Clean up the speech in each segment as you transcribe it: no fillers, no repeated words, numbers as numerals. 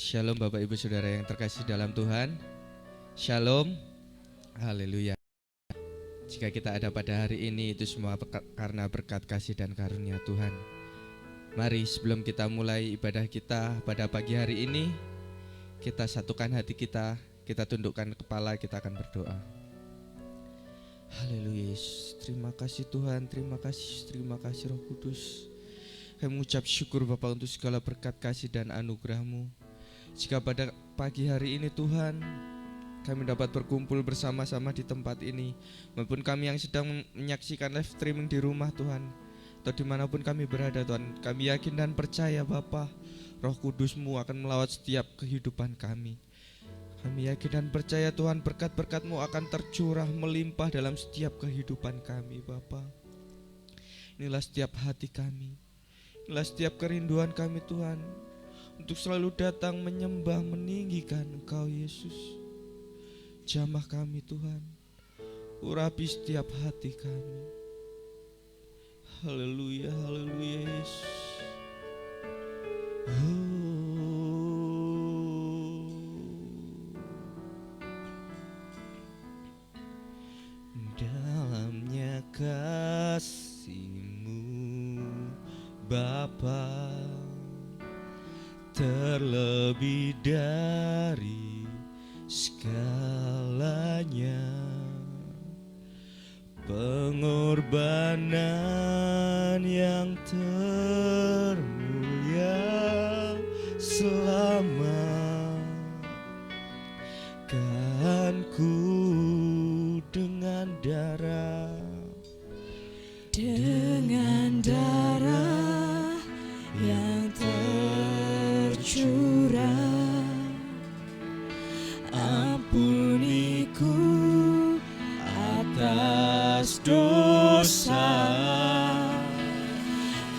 Shalom Bapak Ibu Saudara yang terkasih dalam Tuhan. Shalom. Haleluya. Jika kita ada pada hari ini itu semua karena berkat kasih dan karunia Tuhan. Mari sebelum kita mulai ibadah kita pada pagi hari ini, kita satukan hati kita, kita tundukkan kepala, kita akan berdoa. Haleluya. Terima kasih Tuhan, terima kasih Roh Kudus. Kami mengucap syukur Bapa untuk segala berkat kasih dan anugerah-Mu. Jika pada pagi hari ini Tuhan, kami dapat berkumpul bersama-sama di tempat ini, maupun kami yang sedang menyaksikan live streaming di rumah Tuhan, atau dimanapun kami berada Tuhan, kami yakin dan percaya Bapa, Roh Kudus-Mu akan melawat setiap kehidupan kami. Kami yakin dan percaya Tuhan, berkat-berkat-Mu akan tercurah melimpah dalam setiap kehidupan kami Bapa. Inilah setiap hati kami, inilah setiap kerinduan kami Tuhan, untuk selalu datang menyembah, meninggikan Engkau Yesus. Jamah kami Tuhan, urapi setiap hati kami. Haleluya, haleluya Yesus. Dalamnya kasih-Mu Bapa, terlebih dari segalanya, pengorbanan yang termulia selama kan ku dengan darah yang tercurah, ampuniku atas dosa.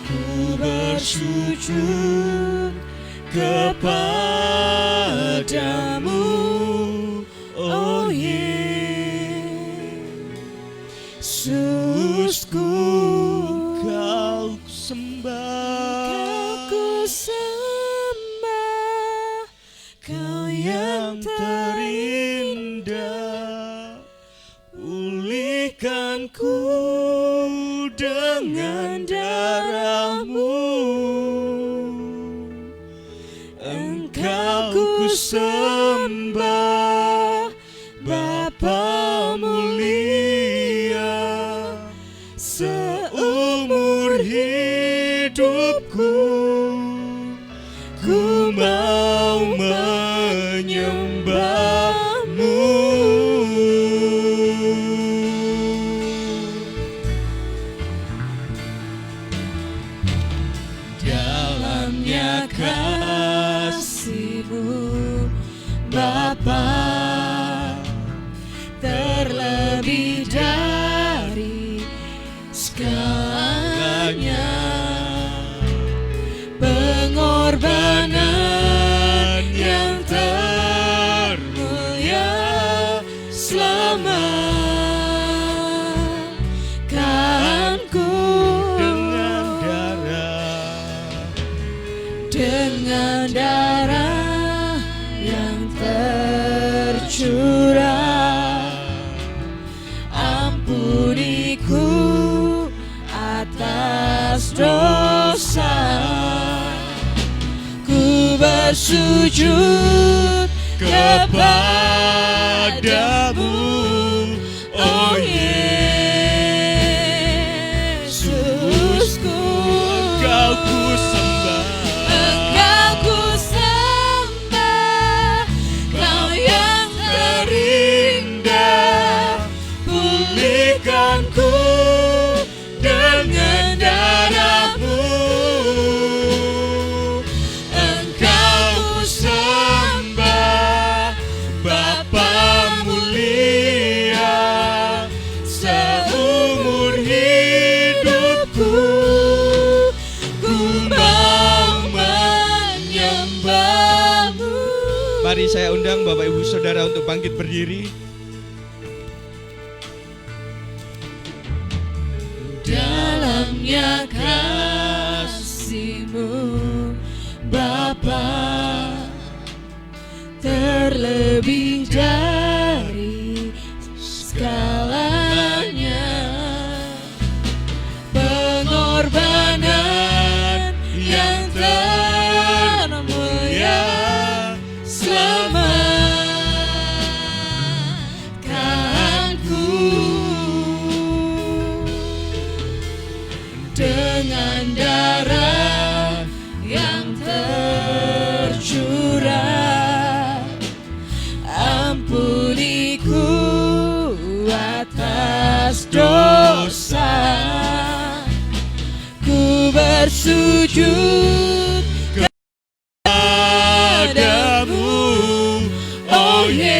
Ku bersujud kepadamu, oh Yesusku, Kau sembah, Kau yang terindah. Pulihkan ku dengan darah-Mu, Engkau ku sembah, Bapa mulia. Seumur hidupku ku mau menyembah-Mu. Dalamnya kasih-Mu Bapa, terlebih dari segalanya, pengorbanan yang termulia selama kan ku dengan darah yang tercurah, ampuniku atas dosa. Ku bersujud kepadamu, oh Yesusku, Engkau ku sembah, Kau yang terindah. Pulihkan ku dengan darah-Mu, Engkau ku sembah, Bapa mulia. Seumur hidupku ku mau menyembah-Mu. Mari saya undang Bapak Ibu Saudara untuk bangkit berdiri. Dalamnya kasih-Mu Bapa, terlebih dari segalanya. Pengorbanan yang termulia selamatkanku. Dengan darah yang tercurah, ampuniku atas dosa. Ku bersujud kepadamu, oh Yesusku.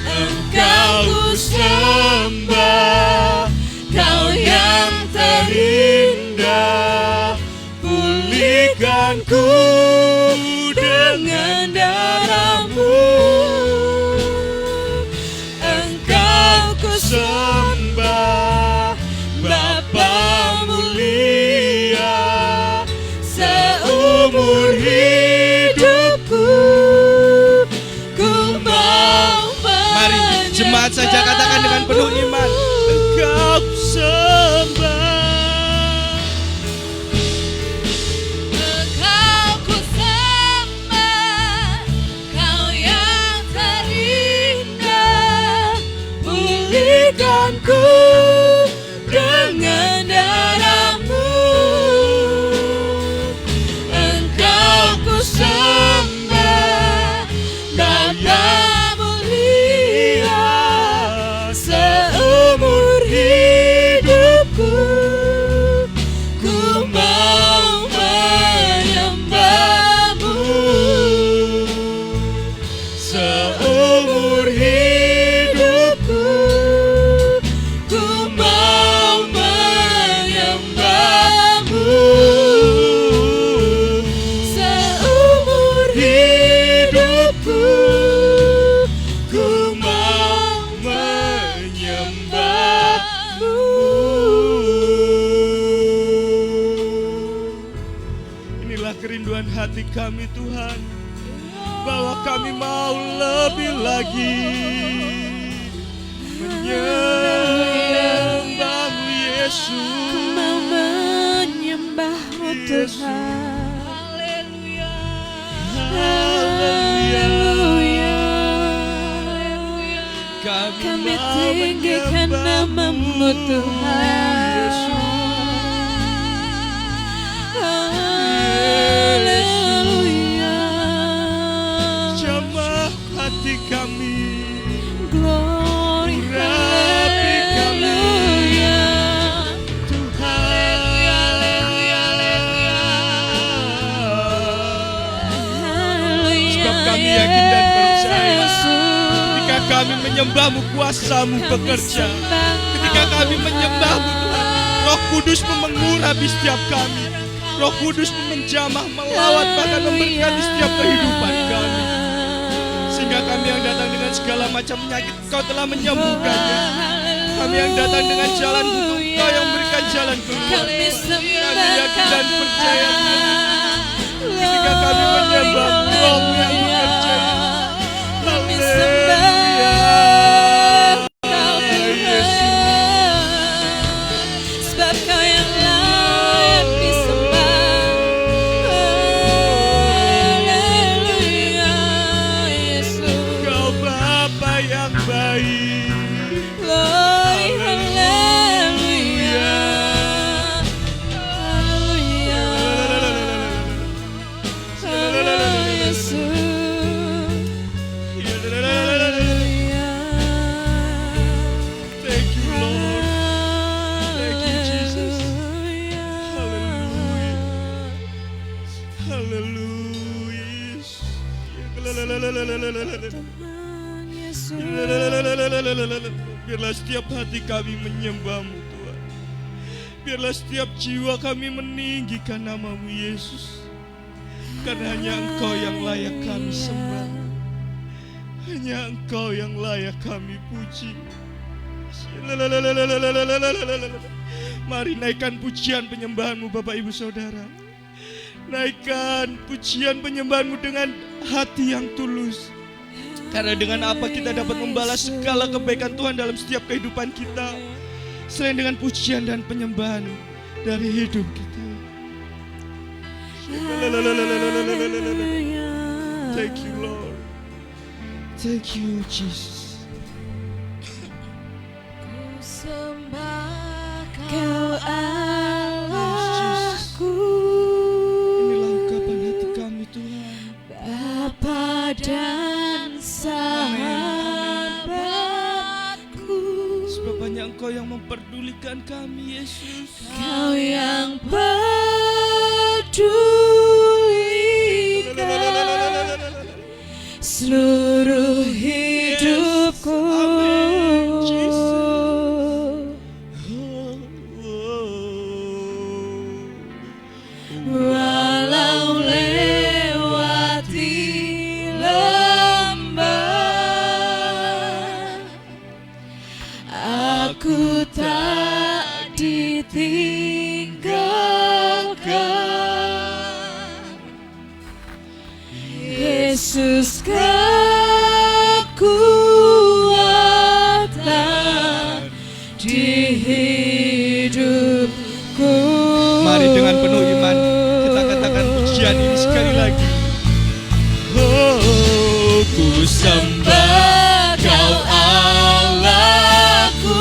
Engkau ku sembah, Kau yang terindah. Pulihkan ku dengan darah-Mu. Engkau ku sembah, Bapa mulia. Seumur hidupku ku mau Mari jemaat saja katakan dengan penuh iman. Engkau ku sembah, Engkau ku sembah, Kau yang terindah. Pulihkan ku dengan darah-Mu. Engkau ku sembah, Bapa mulia. Seumur hidupku ku mau menyembah-Mu. Seumur hidupku ku mau menyembah-Mu. Seumur hidupku ku mau menyembah-Mu. Inilah kerinduan hati kami Tuhan, bahwa kami mau lebih lagi menyembah-Mu Yesus. Ku mau menyembah-Mu Tuhan. Haleluya. Kami tinggikan nama-Mu Tuhan. Haleluya. Jamah hati kami, Glory, urapi kami, haleluya. Tuhan. Sebab kami yakin dan percaya, ketika kami menyembah-Mu, kuasa-Mu bekerja. Ketika kami menyembah-Mu Tuhan, Roh Kudus mengurapi setiap kami. Roh Kudus menjamah, melawat, bahkan memberkati setiap kehidupan kami. Sehingga kami yang datang dengan segala macam penyakit, Kau telah menyembuhkannya. Kami yang datang dengan jalan buntu, Kau yang memberikan jalan keluar. Kami yakin dan percaya ketika kami menyembah-Mu, Roh-Mu yang bekerja. Haleluya. Sebab Kau yang layak disembah. Haleluya, Yesus. Kau Bapa yang baik. Glory, haleluya. Haleluya. Haleluya, Yesus. Thank you Lord. Thank you Jesus. Haleluya. Biarlah setiap hati kami menyembah-Mu Tuhan. Biarlah setiap jiwa kami meninggikan nama-Mu Yesus. Karena hanya Engkau yang layak kami sembah. Hanya Engkau yang layak kami puji. Mari naikkan pujian penyembahanmu Bapak Ibu Saudara. Naikkan pujian penyembahanmu dengan hati yang tulus. Karena dengan apa kita dapat membalas segala kebaikan Tuhan dalam setiap kehidupan kita, selain dengan pujian dan penyembahan dari hidup kita. Thank you Lord. Thank you Jesus. Ku sembah Kau Allahku. Inilah ungkapan hati kami Tuhan. Bapa dan sahabatku. Sebab hanya Engkau yang memperdulikan kami Yesus. Kau yang pedulikan seluruh hidupku. Amin, Jesus. Walau lewati lembah, aku tak ditinggalkan. Yesus kekuatan di hidupku. Mari dengan penuh iman kita katakan pujian ini sekali lagi. Oh, ku sembah Kau Allahku,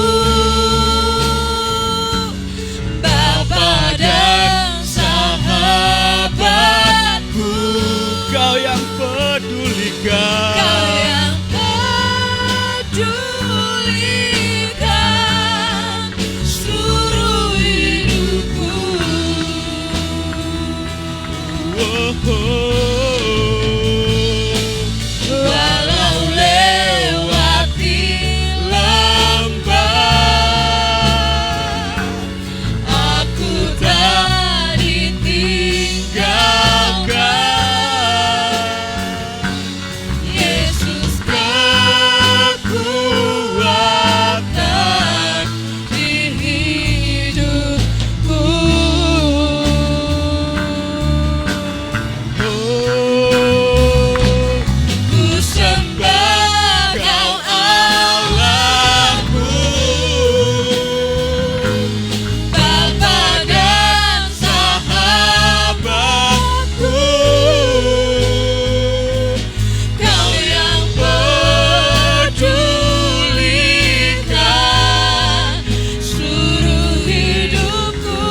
Bapa dan sahabatku. Kau yang pedulikan. Kau yang pedulikan seluruh hidupku. Walau lewati lembah, aku tak ditinggalkan. Yesus kekuatan di hidupku. Ku sembah Kau Allahku, Bapa dan sahabatku. Kau yang pedulikan seluruh hidupku.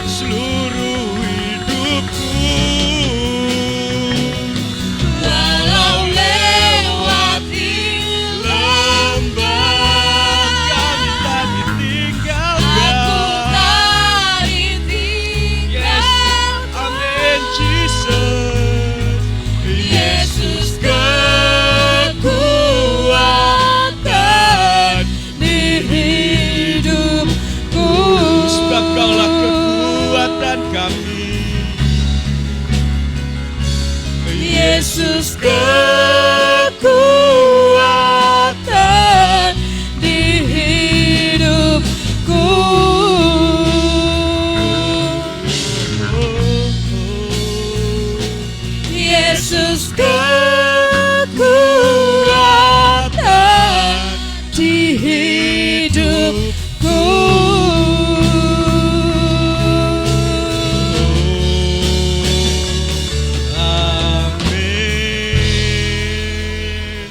Seluruh hidupku. Walau lewati Lembah kami tak ditinggalkan. aku tak Yes, ditinggalkan. amin Jesus. Yesus kekuatan di hidupku. Sebab Kaulah kekuatan kami. Yesus kekuatan di hidupku. Yesus kekuatan di hidupku. Amin.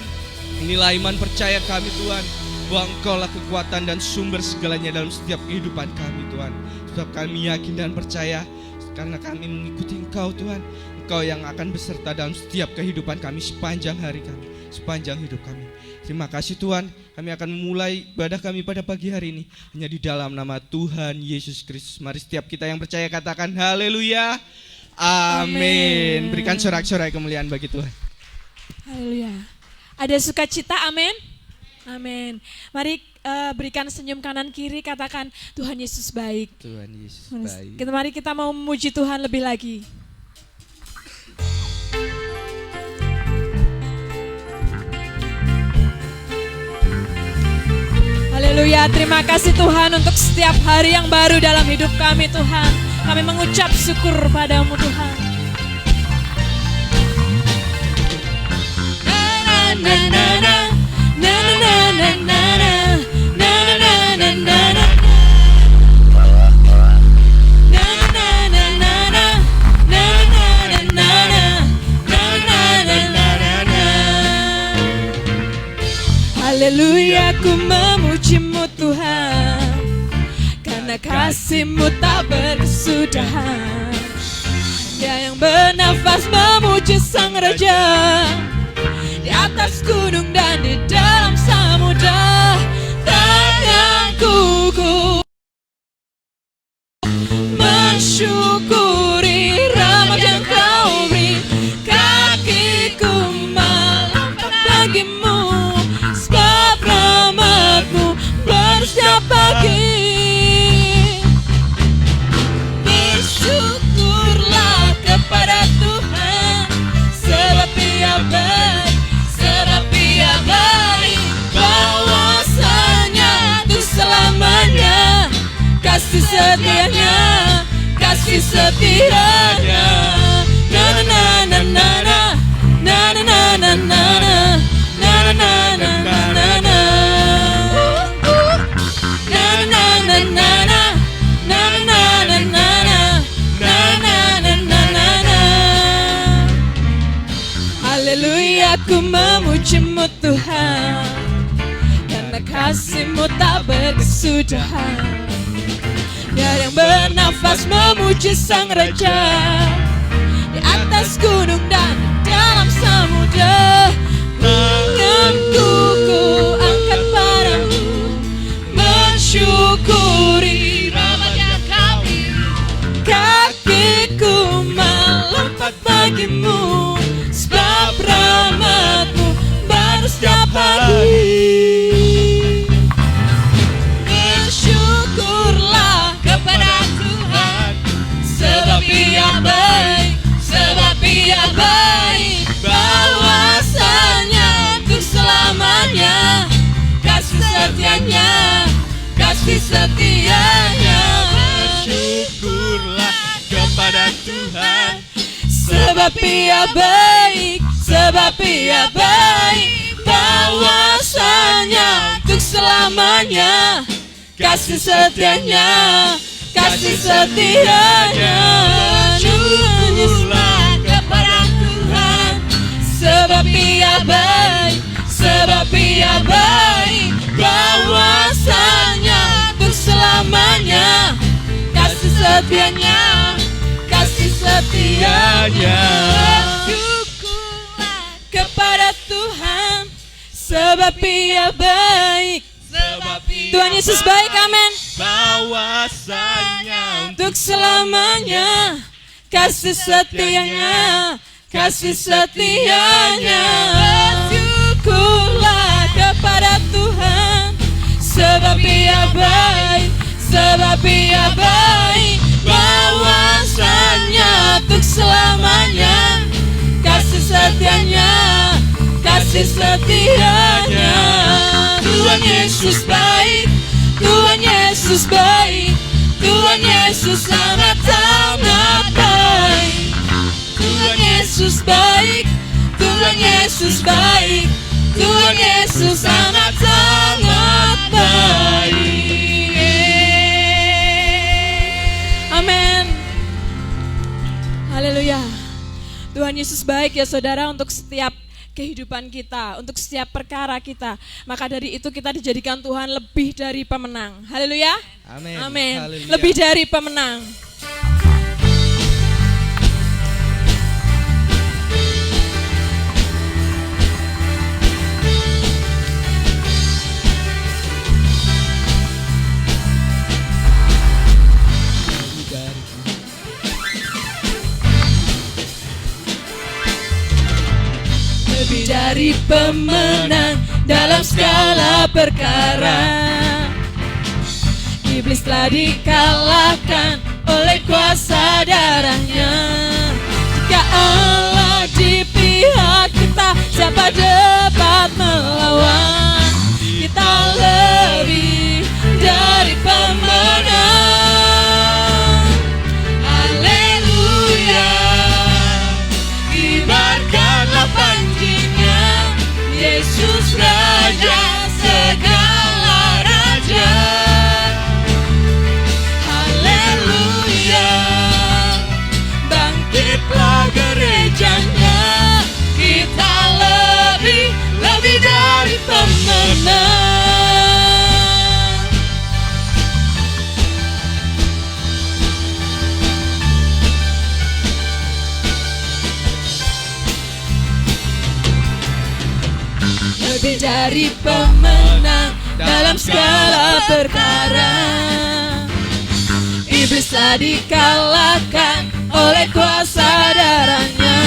Inilah iman percaya kami Tuhan, bahwa Engkaulah kekuatan dan sumber segalanya dalam setiap kehidupan kami Tuhan. Sebab kami yakin dan percaya karena kami mengikuti Engkau Tuhan. Engkau yang akan beserta dalam setiap kehidupan kami sepanjang hari kami, sepanjang hidup kami. Terima kasih Tuhan, kami akan memulai ibadah kami pada pagi hari ini hanya di dalam nama Tuhan Yesus Kristus. Mari setiap kita yang percaya katakan haleluya. Amin. Berikan sorak-sorai kemuliaan bagi Tuhan. Haleluya. Ada sukacita, amin. Amin. Mari berikan senyum kanan kiri, katakan Tuhan Yesus baik. Tuhan Yesus baik. Mari kita mau memuji Tuhan lebih lagi. Haleluya. Haleluya, terima kasih Tuhan untuk setiap hari yang baru dalam hidup kami Tuhan. Kami mengucap syukur padamu Tuhan. Na na na na na na na na na na na na na. Haleluya, ku memujimu Tuhan, karena kasih-Mu tak berkesudahan. Dia yang bernafas memuji Sang Raja, di atas gunung dan di dalam samudra. Tanganku ku mensyukuri rahmat yang Kau beri, kakiku melangkah bagimu, sebab rahmat-Mu bersetiap pagi. Bersyukurlah kepada Tuhan, sebab Dia baik, sebab Dia baik, bahwasanya untuk selamanya kasih setianya, kasih setianya. Na na na na na na na na na na na na na na na na na. Na na na na na na na na na na na na. Haleluya, ku memuji-Mu Tuhan, karena kasih-Mu tak berkesudahan. Dia yang bernafas memuji Sang Raja, di atas gunung dan dalam samudra. Tanganku ku angkat padamu, mensyukuri rahmat yang Kau beri, kakiku melompat bagimu, sebab rahmat-Mu baru setiap hari. Bersyukurlah kepada Tuhan, sebab Dia baik, sebab Dia baik, bahwasanya untuk selamanya kasih setianya, kasih setianya. Bersyukurlah kepada Tuhan, Sebab Dia baik, sebab Dia baik, bahwasanya untuk selamanya kasih setianya, kasih setianya. Bersyukurlah kepada Tuhan, sebab Dia baik, sebab Dia baik, bahwasanya untuk selamanya kasih setianya, kasih setianya. Bersyukurlah kepada Tuhan, sebab Dia baik. Tuhan Yesus baik, amin. bahwasanya Untuk selamanya kasih setianya, kasih setianya. Bersyukurlah kepada Tuhan, sebab Dia baik, sebab Dia baik, bahwasanya untuk selamanya kasih setianya, kasih setianya. Tuhan Yesus baik, Tuhan Yesus baik, Tuhan Yesus sangat-sangat baik. Tuhan Yesus baik, Tuhan Yesus baik, Tuhan Yesus sangat-sangat baik. Amin. Haleluya. Tuhan Yesus baik ya saudara untuk setiap kehidupan kita, untuk setiap perkara kita. Maka dari itu kita dijadikan Tuhan lebih dari pemenang. Haleluya. Amin. Amin. Haleluya. Lebih dari pemenang. Lebih dari pemenang dalam segala perkara. Iblis telah dikalahkan oleh kuasa darahnya. Jika Allah di pihak kita, siapa dapat melawan? Kita lebih dari pemenang dalam segala perkara. Iblis telah dikalahkan oleh kuasa darahnya.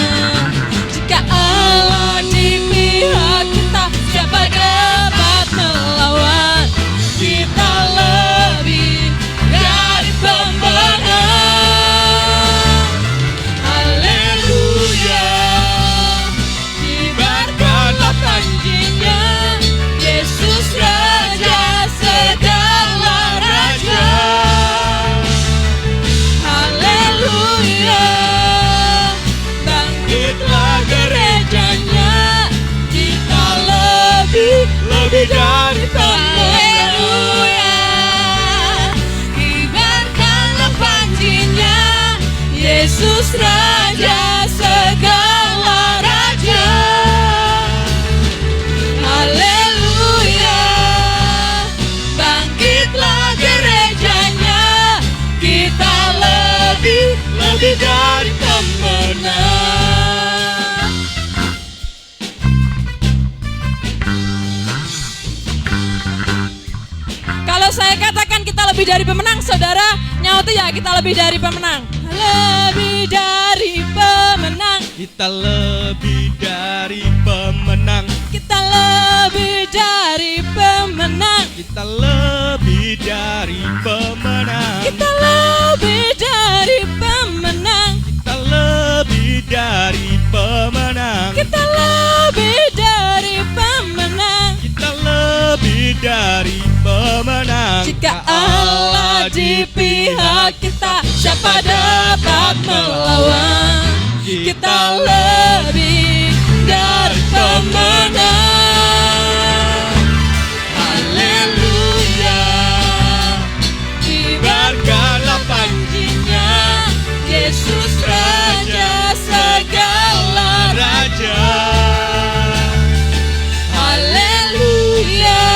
Jika Allah di pihak kita, siapa dapat melawan? Kita lebih dari pemenang. Haleluya, kibarkanlah panjinya, Yesus Raja segala raja. Haleluya, bangkitlah gerejanya, kita lebih dari pemenang. Kibarkanlah panjinya, Yesus Raja segala raja. Haleluya, bangkitlah gerejanya, kita lebih dari pemenang. Kalau saya katakan kita lebih dari pemenang, saudara nyauti ya, kita lebih dari pemenang. Lebih dari pemenang. Kita lebih dari pemenang. Kita lebih dari pemenang. Kita lebih dari pemenang. Kita lebih dari pemenang. Kita lebih dari pemenang. Kita lebih dari pemenang. Kita lebih dari pemenang. Jika Allah di pihak kita, siapa dapat melawan? Kita lebih dari pemenang. Haleluya, kibarkanlah panjinya, Yesus Raja segala Raja. Haleluya,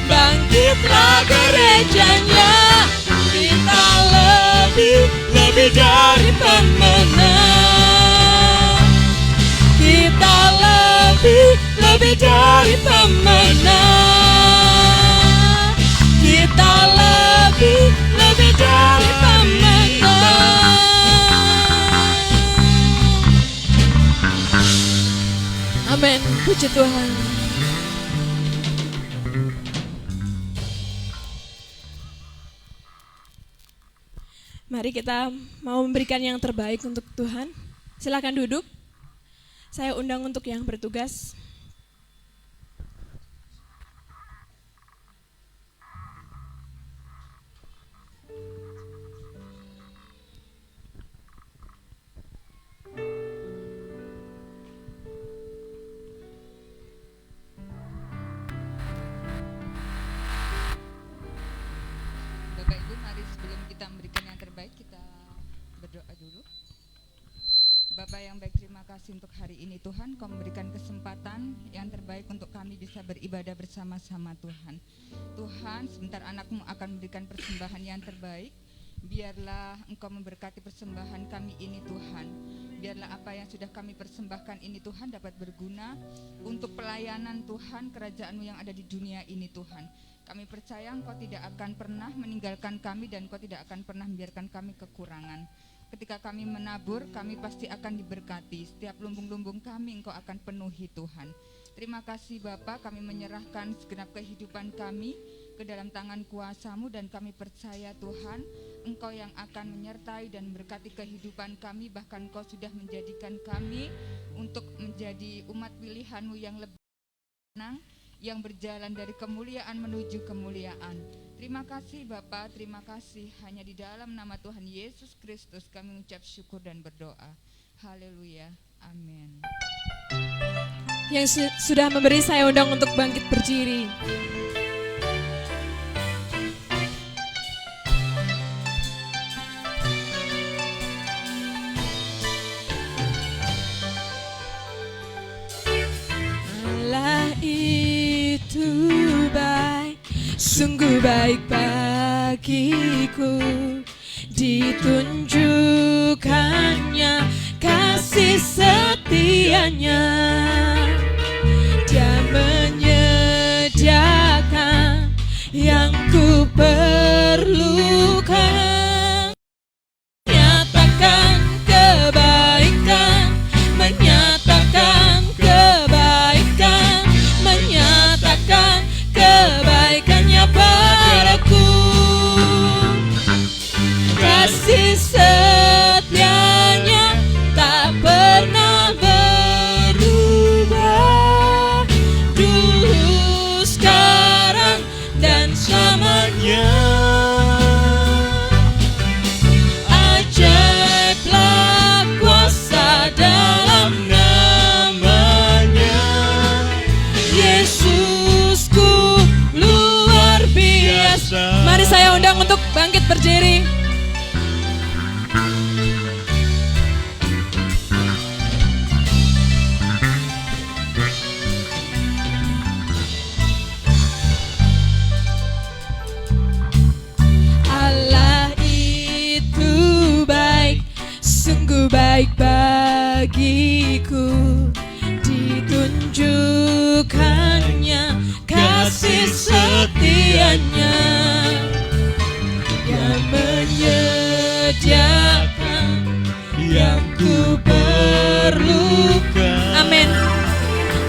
bangkitlah gerejanya, kita lebih dari pemenang. Kita lebih dari pemenang. Kita lebih dari pemenang. Amin, puji Tuhan. Mari kita mau memberikan yang terbaik untuk Tuhan. Silakan duduk. Saya undang untuk yang bertugas. Bapak Ibu, mari sebelum kita memberikan yang terbaik, kita berdoa dulu. Bapak yang baik, terima kasih untuk hari ini Tuhan, Kau memberikan kesempatan yang terbaik untuk kami bisa beribadah bersama-sama Tuhan. Tuhan, sebentar anak-Mu akan memberikan persembahan yang terbaik. Biarlah Engkau memberkati persembahan kami ini Tuhan. Biarlah apa yang sudah kami persembahkan ini Tuhan dapat berguna untuk pelayanan Tuhan, kerajaan-Mu yang ada di dunia ini Tuhan. Kami percaya Engkau tidak akan pernah meninggalkan kami dan Engkau tidak akan pernah membiarkan kami kekurangan. Ketika kami menabur, kami pasti akan diberkati. Setiap lumbung-lumbung kami Engkau akan penuhi Tuhan. Terima kasih Bapa, kami menyerahkan segenap kehidupan kami ke dalam tangan kuasa-Mu dan kami percaya Tuhan, Engkau yang akan menyertai dan memberkati kehidupan kami. Bahkan Engkau sudah menjadikan kami untuk menjadi umat pilihan-Mu yang lebih tenang, yang berjalan dari kemuliaan menuju kemuliaan. Terima kasih Bapa, terima kasih. Hanya di dalam nama Tuhan Yesus Kristus kami mengucap syukur dan berdoa. Haleluya, amin. Yang sudah memberi, saya undang untuk bangkit berdiri. Allah itu baik, sungguh baik bagiku. Ditunjukkannya kasih setianya, Dia Bangkit berdiri. Allah itu baik, sungguh baik bagiku. Ditunjukkannya kasih setianya yang menyediakan yang ku perlukan. Amin.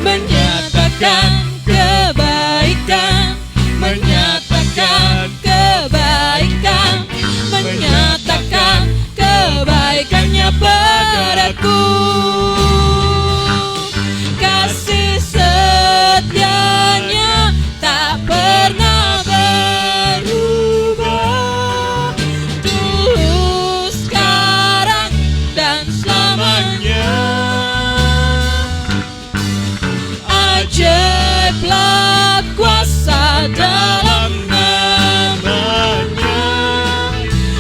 Menyatakan kebaikan, menyatakan kebaikan, menyatakan kebaikannya padaku. Kasih setianya tak pernah berubah, dulu, sekarang, dan selamanya. Ajaiblah kuasa dalam namanya.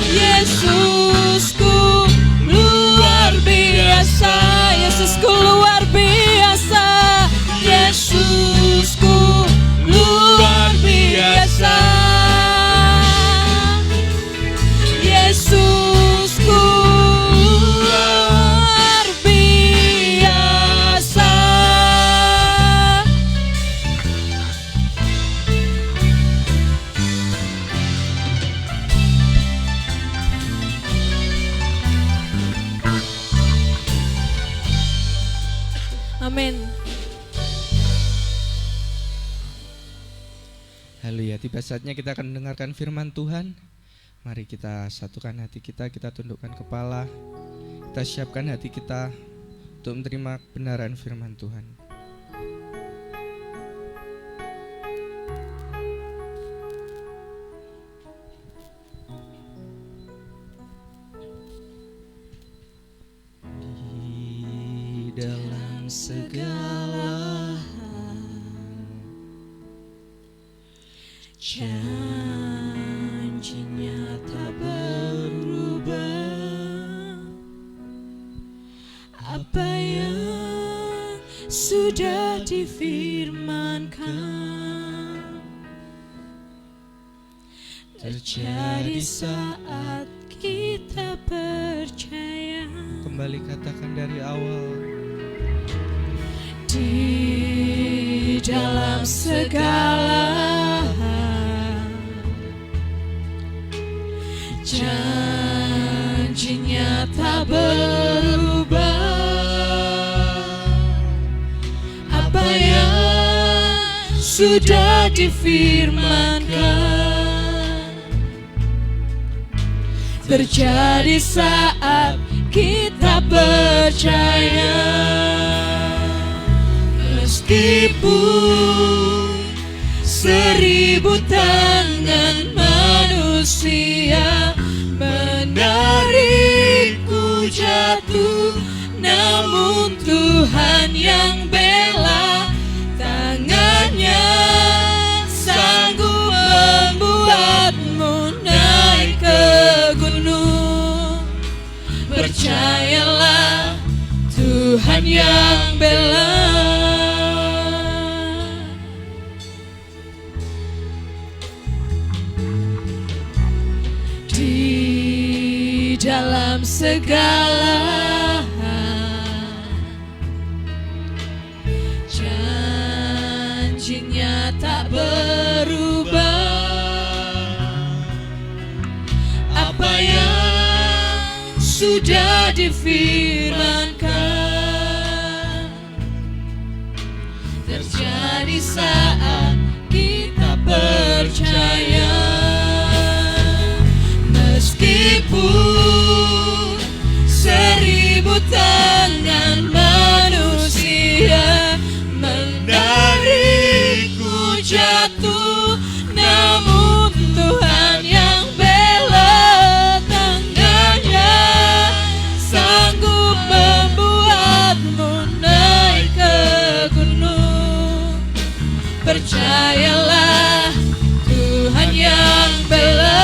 Yesusku luar biasa, Yesusku luar biasa, Yesusku luar biasa, Yesusku luar biasa. Amin. Haleluya, tiba saatnya kita akan mendengarkan firman Tuhan. Mari kita satukan hati kita tundukkan kepala, kita siapkan hati kita untuk menerima kebenaran firman Tuhan. Di dalam segala janjinya tak berubah, Apa yang sudah difirmankan terjadi saat kita percaya. Kembali katakan dari awal. Di dalam segala hal, janjinya tak berubah. Apa yang sudah difirmankan terjadi saat kita percaya. Meskipun 1000 tangan manusia menarikku jatuh, namun Tuhan yang bela, tangannya sanggup membuatmu naik ke gunung. Percayalah, Tuhan yang bela. Di dalam segala hal, janjinya tak berubah. Apa yang sudah difirmankan terjadi saat kita percaya. Meskipun 1000 tangan manusia menarikku jatuh, namun Tuhan yang bela, tangannya sanggup membuatmu naik ke gunung. Percayalah, Tuhan yang bela.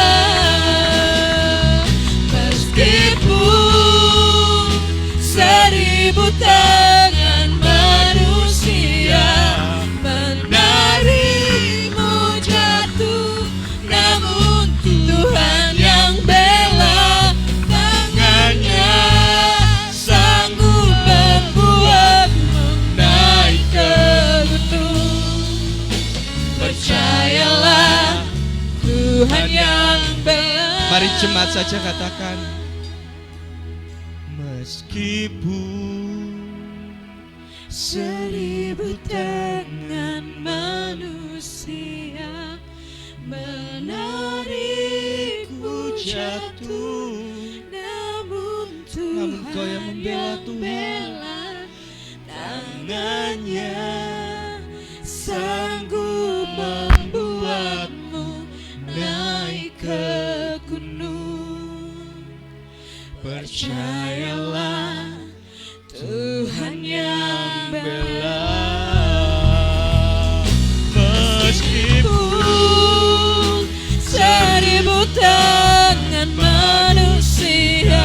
Tuhan yang bela. Mari jemaat saja katakan, meskipun 1000 tangan manusia menarikmu jatuh, namun Kau yang membela Tuhan, tangannya sanggup membuatmu naik ke gunung. Percayalah, Tuhan yang bela. Meskipun 1000 tangan manusia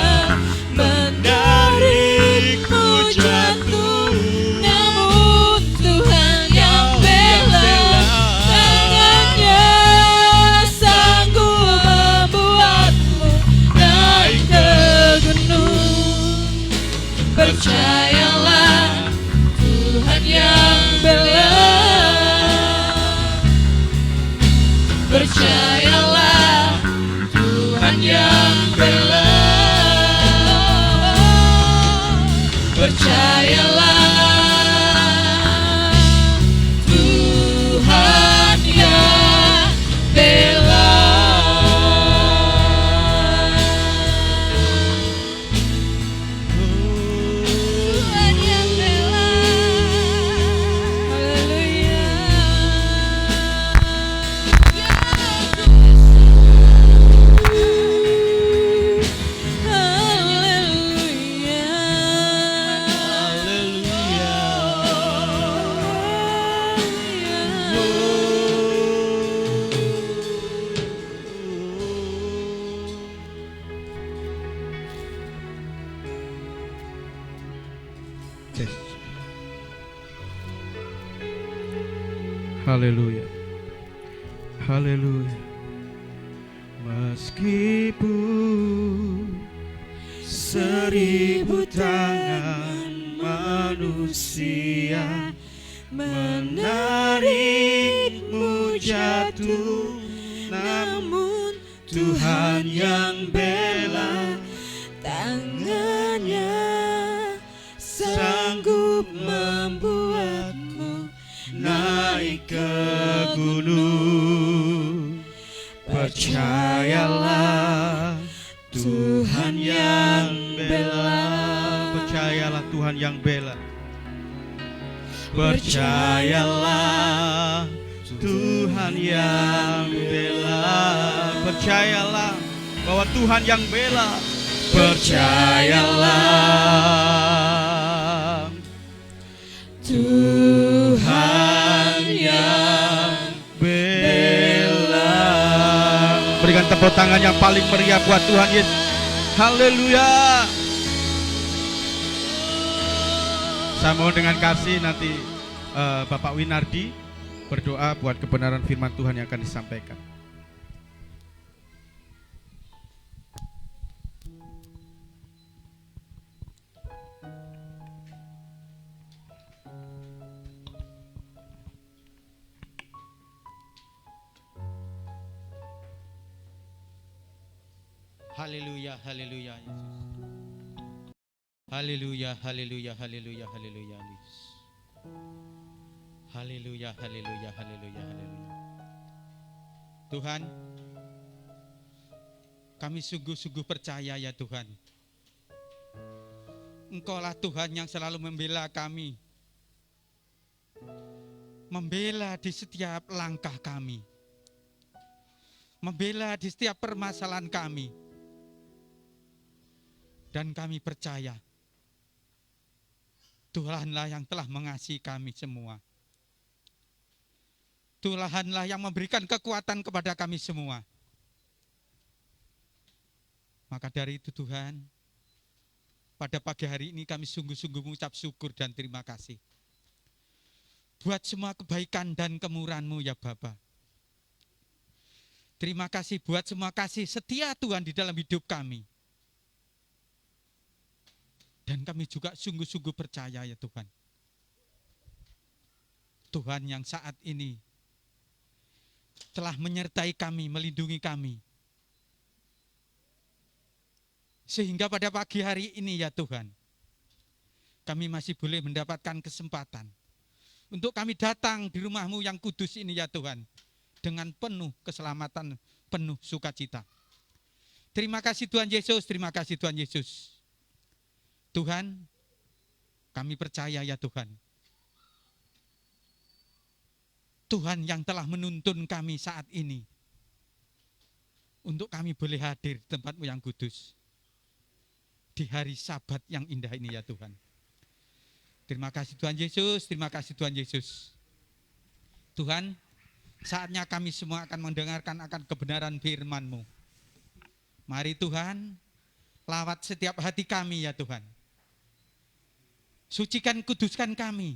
menarikmu jatuh, namun Tuhan yang bela. Tangannya sanggup membuatmu naik ke gunung. Percayalah, Tuhan yang bela. Percayalah, Tuhan yang bela. Percayalah, Tuhan yang bela. Tuhan yang bela. Haleluya. Haleluya. Haleluya. Meskipun 1000 tangan manusia menarikmu jatuh, namun Tuhan yang bela. Tangannya sanggup membuatmu naik ke gunung. Percayalah, Tuhan yang bela. Percayalah, Tuhan yang bela. Percayalah, Tuhan yang bela. Percayalah bahwa Tuhan yang bela. Percayalah, Tuhan yang bela. Berikan tepuk tangan yang paling meriah buat Tuhan Yesus. Haleluya. Saya mohon dengan kasih nanti Bapak Winardi berdoa buat kebenaran firman Tuhan yang akan disampaikan. Haleluya, haleluya, Yesus. Haleluya, haleluya, haleluya, haleluya, Yesus. Haleluya, haleluya, haleluya, haleluya. Tuhan, kami sungguh-sungguh percaya ya Tuhan. Engkaulah Tuhan yang selalu membela kami. Membela di setiap langkah kami. Membela di setiap permasalahan kami. Dan kami percaya Tuhanlah yang telah mengasihi kami semua. Tuhanlah yang memberikan kekuatan kepada kami semua. Maka dari itu Tuhan, pada pagi hari ini kami sungguh-sungguh mengucap syukur dan terima kasih. Buat semua kebaikan dan kemurahan-Mu ya Bapa. Terima kasih buat semua kasih setia Tuhan di dalam hidup kami. Dan kami juga sungguh-sungguh percaya ya Tuhan. Tuhan yang saat ini telah menyertai kami, melindungi kami. Sehingga pada pagi hari ini ya Tuhan, kami masih boleh mendapatkan kesempatan untuk kami datang di rumah-Mu yang kudus ini ya Tuhan, dengan penuh keselamatan, penuh sukacita. Terima kasih Tuhan Yesus, terima kasih Tuhan Yesus. Tuhan, kami percaya ya Tuhan, Tuhan yang telah menuntun kami saat ini, untuk kami boleh hadir di tempat-Mu yang kudus, di hari Sabat yang indah ini ya Tuhan. Terima kasih Tuhan Yesus, terima kasih Tuhan Yesus. Tuhan, saatnya kami semua akan mendengarkan akan kebenaran firman-Mu. Mari Tuhan, lawat setiap hati kami ya Tuhan. Sucikan, kuduskan kami,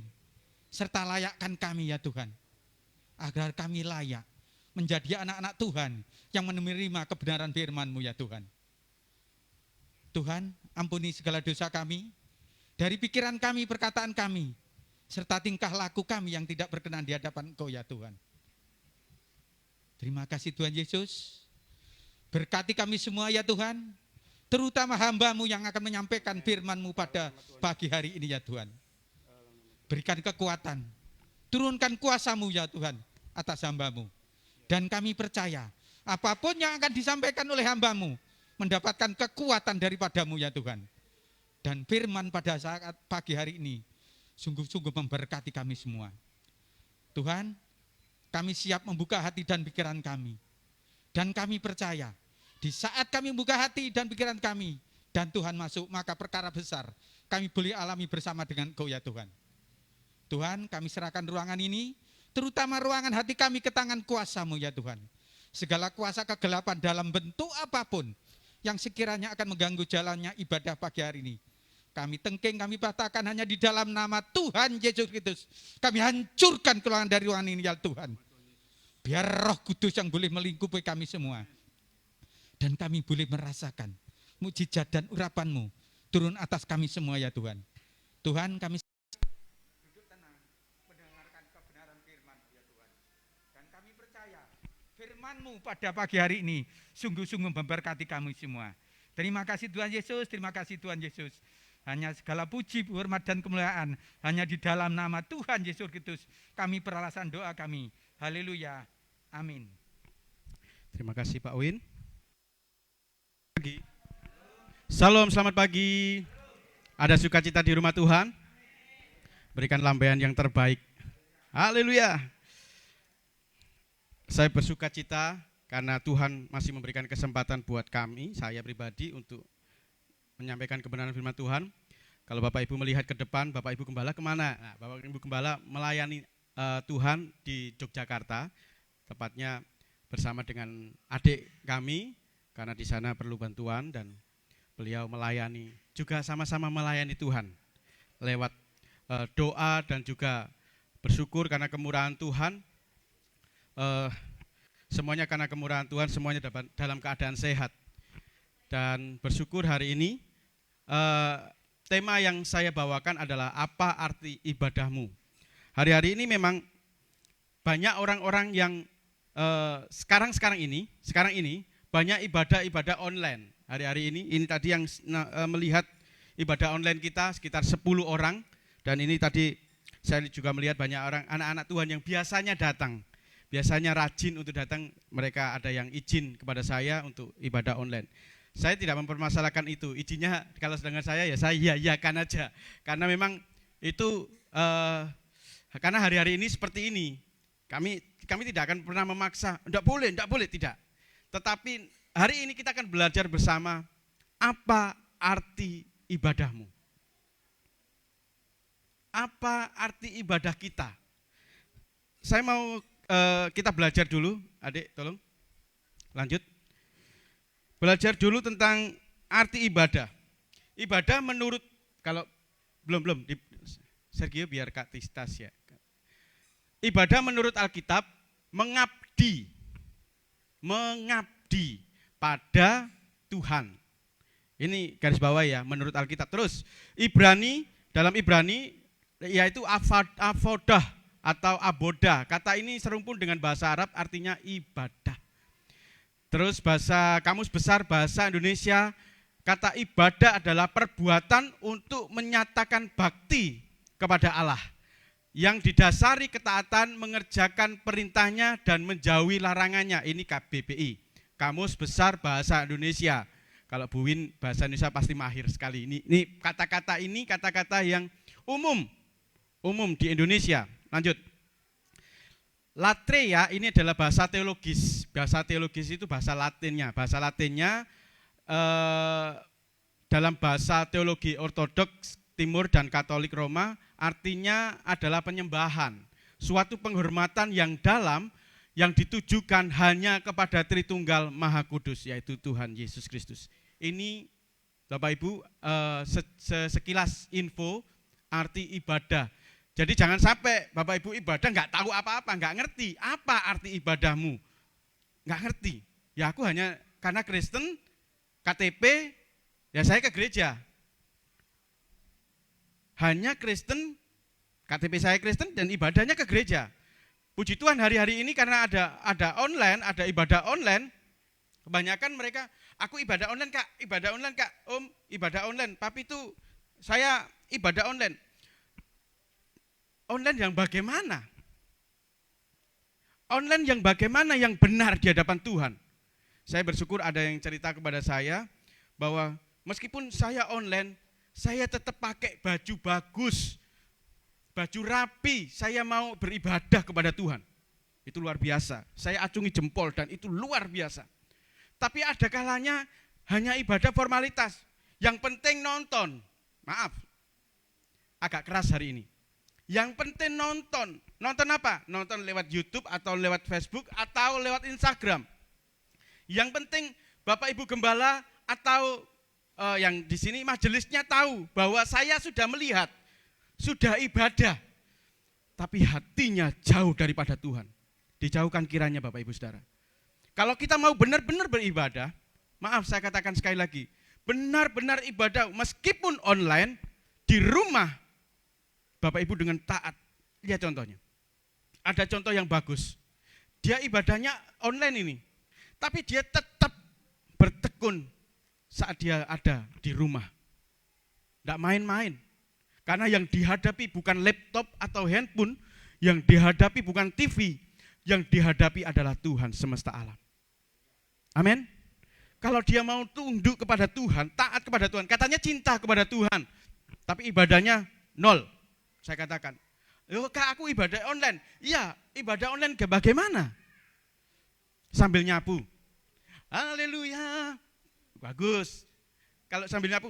serta layakkan kami ya Tuhan, agar kami layak menjadi anak-anak Tuhan yang menerima kebenaran firman-Mu ya Tuhan. Tuhan, ampuni segala dosa kami, dari pikiran kami, perkataan kami, serta tingkah laku kami yang tidak berkenan di hadapan Engkau ya Tuhan. Terima kasih Tuhan Yesus. Berkati kami semua ya Tuhan, terutama hamba-Mu yang akan menyampaikan firman-Mu pada pagi hari ini ya Tuhan. Berikan kekuatan, turunkan kuasa-Mu ya Tuhan atas hamba-Mu. Dan kami percaya, apapun yang akan disampaikan oleh hamba-Mu, mendapatkan kekuatan daripada-Mu ya Tuhan. Dan firman pada saat pagi hari ini sungguh-sungguh memberkati kami semua. Tuhan, kami siap membuka hati dan pikiran kami. Dan kami percaya, di saat kami membuka hati dan pikiran kami, dan Tuhan masuk, maka perkara besar kami boleh alami bersama dengan Engkau ya Tuhan. Tuhan, kami serahkan ruangan ini, terutama ruangan hati kami ke tangan kuasa-Mu ya Tuhan. Segala kuasa kegelapan dalam bentuk apapun yang sekiranya akan mengganggu jalannya ibadah pagi hari ini, kami tengking, kami patahkan hanya di dalam nama Tuhan Yesus Kristus. Kami hancurkan keluaran dari ruangan ini ya Tuhan. Biar Roh Kudus yang boleh melingkupi kami semua. Dan kami boleh merasakan mukjizat dan urapan-Mu turun atas kami semua ya Tuhan. Tuhan, kami duduk tenang mendengarkan kebenaran firman-Mu ya Tuhan. Dan kami percaya firman-Mu pada pagi hari ini sungguh-sungguh memberkati kami semua. Terima kasih Tuhan Yesus, terima kasih Tuhan Yesus. Hanya segala puji, hormat dan kemuliaan hanya di dalam nama Tuhan Yesus Kristus kami peralasan doa kami. Haleluya. Amin. Terima kasih Pak Win. Salam, selamat pagi. Ada sukacita di rumah Tuhan? Berikan lambaian yang terbaik. Haleluya. Saya bersukacita karena Tuhan masih memberikan kesempatan buat kami, saya pribadi, untuk menyampaikan kebenaran firman Tuhan. Kalau Bapak Ibu melihat ke depan, Bapak Ibu Gembala kemana? Nah, Bapak Ibu Gembala melayani Tuhan di Yogyakarta, tepatnya bersama dengan adik kami, karena di sana perlu bantuan dan beliau melayani, juga sama-sama melayani Tuhan lewat doa dan juga bersyukur karena kemurahan Tuhan. Semuanya karena kemurahan Tuhan, semuanya dalam keadaan sehat. Dan bersyukur hari ini tema yang saya bawakan adalah apa arti ibadahmu. Hari-hari ini memang banyak orang-orang yang sekarang ini banyak ibadah online. Hari-hari ini tadi yang melihat ibadah online kita sekitar 10 orang, dan ini tadi saya juga melihat banyak orang, anak-anak Tuhan yang biasanya datang, biasanya rajin untuk datang, mereka ada yang izin kepada saya untuk ibadah online. Saya tidak mempermasalahkan itu, izinnya kalau dengan saya ya saya iyakan aja, karena memang itu karena hari-hari ini seperti ini, kami tidak akan pernah memaksa, enggak boleh, tidak. Tetapi hari ini kita akan belajar bersama apa arti ibadahmu. Apa arti ibadah kita? Saya mau kita belajar dulu, adik tolong lanjut. Belajar dulu tentang arti ibadah. Ibadah menurut, kalau belum Sergio biar Kak Tistas ya. Ibadah menurut Alkitab mengabdi pada Tuhan. Ini garis bawah ya, menurut Alkitab. Terus dalam Ibrani yaitu avodah atau aboda. Kata ini serumpun dengan bahasa Arab artinya ibadah. Terus Kamus Besar Bahasa Indonesia, kata ibadah adalah perbuatan untuk menyatakan bakti kepada Allah yang didasari ketaatan, mengerjakan perintahnya dan menjauhi larangannya. Ini KBBI, Kamus Besar Bahasa Indonesia. Kalau Bu Win bahasa Indonesia pasti mahir sekali. Ini kata-kata yang umum di Indonesia. Lanjut. Latreia ini adalah bahasa teologis. Bahasa teologis itu bahasa Latinnya. Bahasa Latinnya dalam bahasa teologi ortodoks Timur dan Katolik Roma artinya adalah penyembahan. Suatu penghormatan yang dalam yang ditujukan hanya kepada Tritunggal Maha Kudus, yaitu Tuhan Yesus Kristus. Ini Bapak Ibu sekilas info arti ibadah. Jadi jangan sampai Bapak Ibu ibadah nggak tahu apa-apa, nggak ngerti apa arti ibadahmu, nggak ngerti. Ya aku hanya karena Kristen, KTP, ya saya ke gereja. Hanya Kristen, KTP saya Kristen dan ibadahnya ke gereja. Puji Tuhan hari-hari ini karena ada online, ada ibadah online, kebanyakan mereka, aku ibadah online kak, om, ibadah online, papi itu saya ibadah online. Online yang bagaimana? Online yang bagaimana yang benar di hadapan Tuhan? Saya bersyukur ada yang cerita kepada saya bahwa meskipun saya online, saya tetap pakai baju bagus, baju rapi, saya mau beribadah kepada Tuhan. Itu luar biasa. Saya acungi jempol dan itu luar biasa. Tapi ada kalanya hanya ibadah formalitas. Yang penting nonton. Maaf, agak keras hari ini. Yang penting nonton. Nonton apa? Nonton lewat YouTube atau lewat Facebook atau lewat Instagram. Yang penting Bapak Ibu Gembala atau yang di sini majelisnya tahu bahwa saya sudah melihat, sudah ibadah. Tapi hatinya jauh daripada Tuhan. Dijauhkan kiranya Bapak Ibu Saudara. Kalau kita mau benar-benar beribadah, maaf saya katakan sekali lagi, benar-benar ibadah meskipun online, di rumah, Bapak Ibu dengan taat. Lihat contohnya. Ada contoh yang bagus. Dia ibadahnya online ini. Tapi dia tetap bertekun saat dia ada di rumah. Tidak main-main. Karena yang dihadapi bukan laptop atau handphone, yang dihadapi bukan TV, yang dihadapi adalah Tuhan semesta alam. Amin. Kalau dia mau tunduk kepada Tuhan, taat kepada Tuhan, katanya cinta kepada Tuhan, tapi ibadahnya nol. Saya katakan, kak aku ibadah online. Iya, ibadah online bagaimana? Sambil nyapu. Haleluya. Bagus. Kalau sambil nyapu,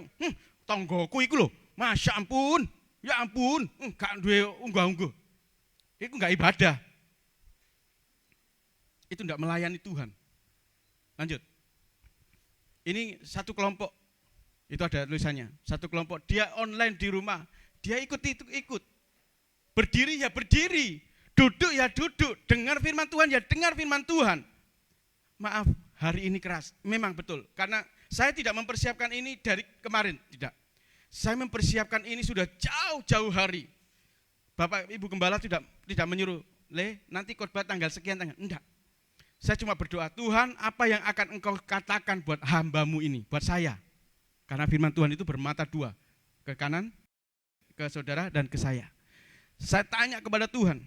tonggoku iku lho, masya ampun, ya ampun, gak duwe unggah-ungguh. Itu enggak ibadah. Itu enggak melayani Tuhan. Lanjut. Ini satu kelompok, itu ada tulisannya, satu kelompok, dia online di rumah, dia ikut. Berdiri ya berdiri, duduk ya duduk, dengar firman Tuhan ya dengar firman Tuhan. Maaf, hari ini keras, memang betul, karena saya tidak mempersiapkan ini dari kemarin, tidak. Saya mempersiapkan ini sudah jauh-jauh hari. Bapak Ibu Gembala tidak menyuruh, nanti khotbah tanggal sekian, enggak. Saya cuma berdoa, Tuhan apa yang akan engkau katakan buat hambamu ini, buat saya. Karena firman Tuhan itu bermata dua, ke kanan, ke saudara dan ke saya. Saya tanya kepada Tuhan.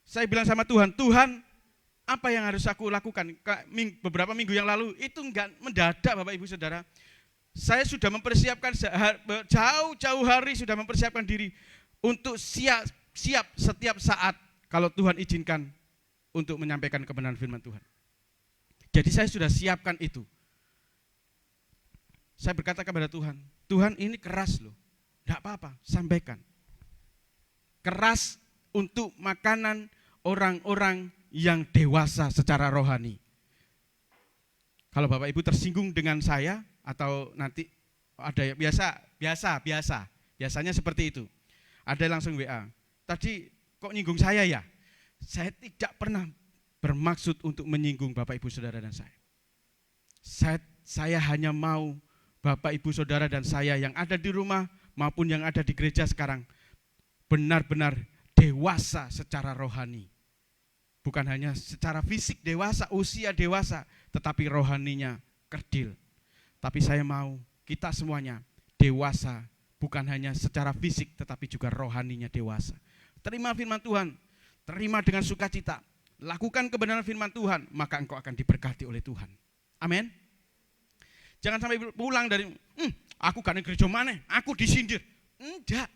Saya bilang sama Tuhan, Tuhan apa yang harus aku lakukan? Beberapa minggu yang lalu itu enggak mendadak Bapak Ibu Saudara. Saya sudah mempersiapkan jauh-jauh hari, sudah mempersiapkan diri untuk siap setiap saat kalau Tuhan izinkan untuk menyampaikan kebenaran firman Tuhan. Jadi saya sudah siapkan itu. Saya berkata kepada Tuhan, Tuhan ini keras loh, enggak apa-apa, sampaikan. Keras untuk makanan orang-orang yang dewasa secara rohani. Kalau Bapak Ibu tersinggung dengan saya atau nanti ada yang biasanya seperti itu. Ada yang langsung WA. Tadi kok nyinggung saya ya? Saya tidak pernah bermaksud untuk menyinggung Bapak Ibu Saudara dan saya. Saya hanya mau Bapak Ibu Saudara dan saya yang ada di rumah maupun yang ada di gereja sekarang benar-benar dewasa secara rohani. Bukan hanya secara fisik dewasa, usia dewasa, tetapi rohaninya kerdil. Tapi saya mau kita semuanya dewasa, bukan hanya secara fisik, tetapi juga rohaninya dewasa. Terima firman Tuhan, terima dengan sukacita, lakukan kebenaran firman Tuhan, maka engkau akan diberkati oleh Tuhan. Amin. Jangan sampai pulang dari, aku gak gereja mana, aku disindir. Enggak,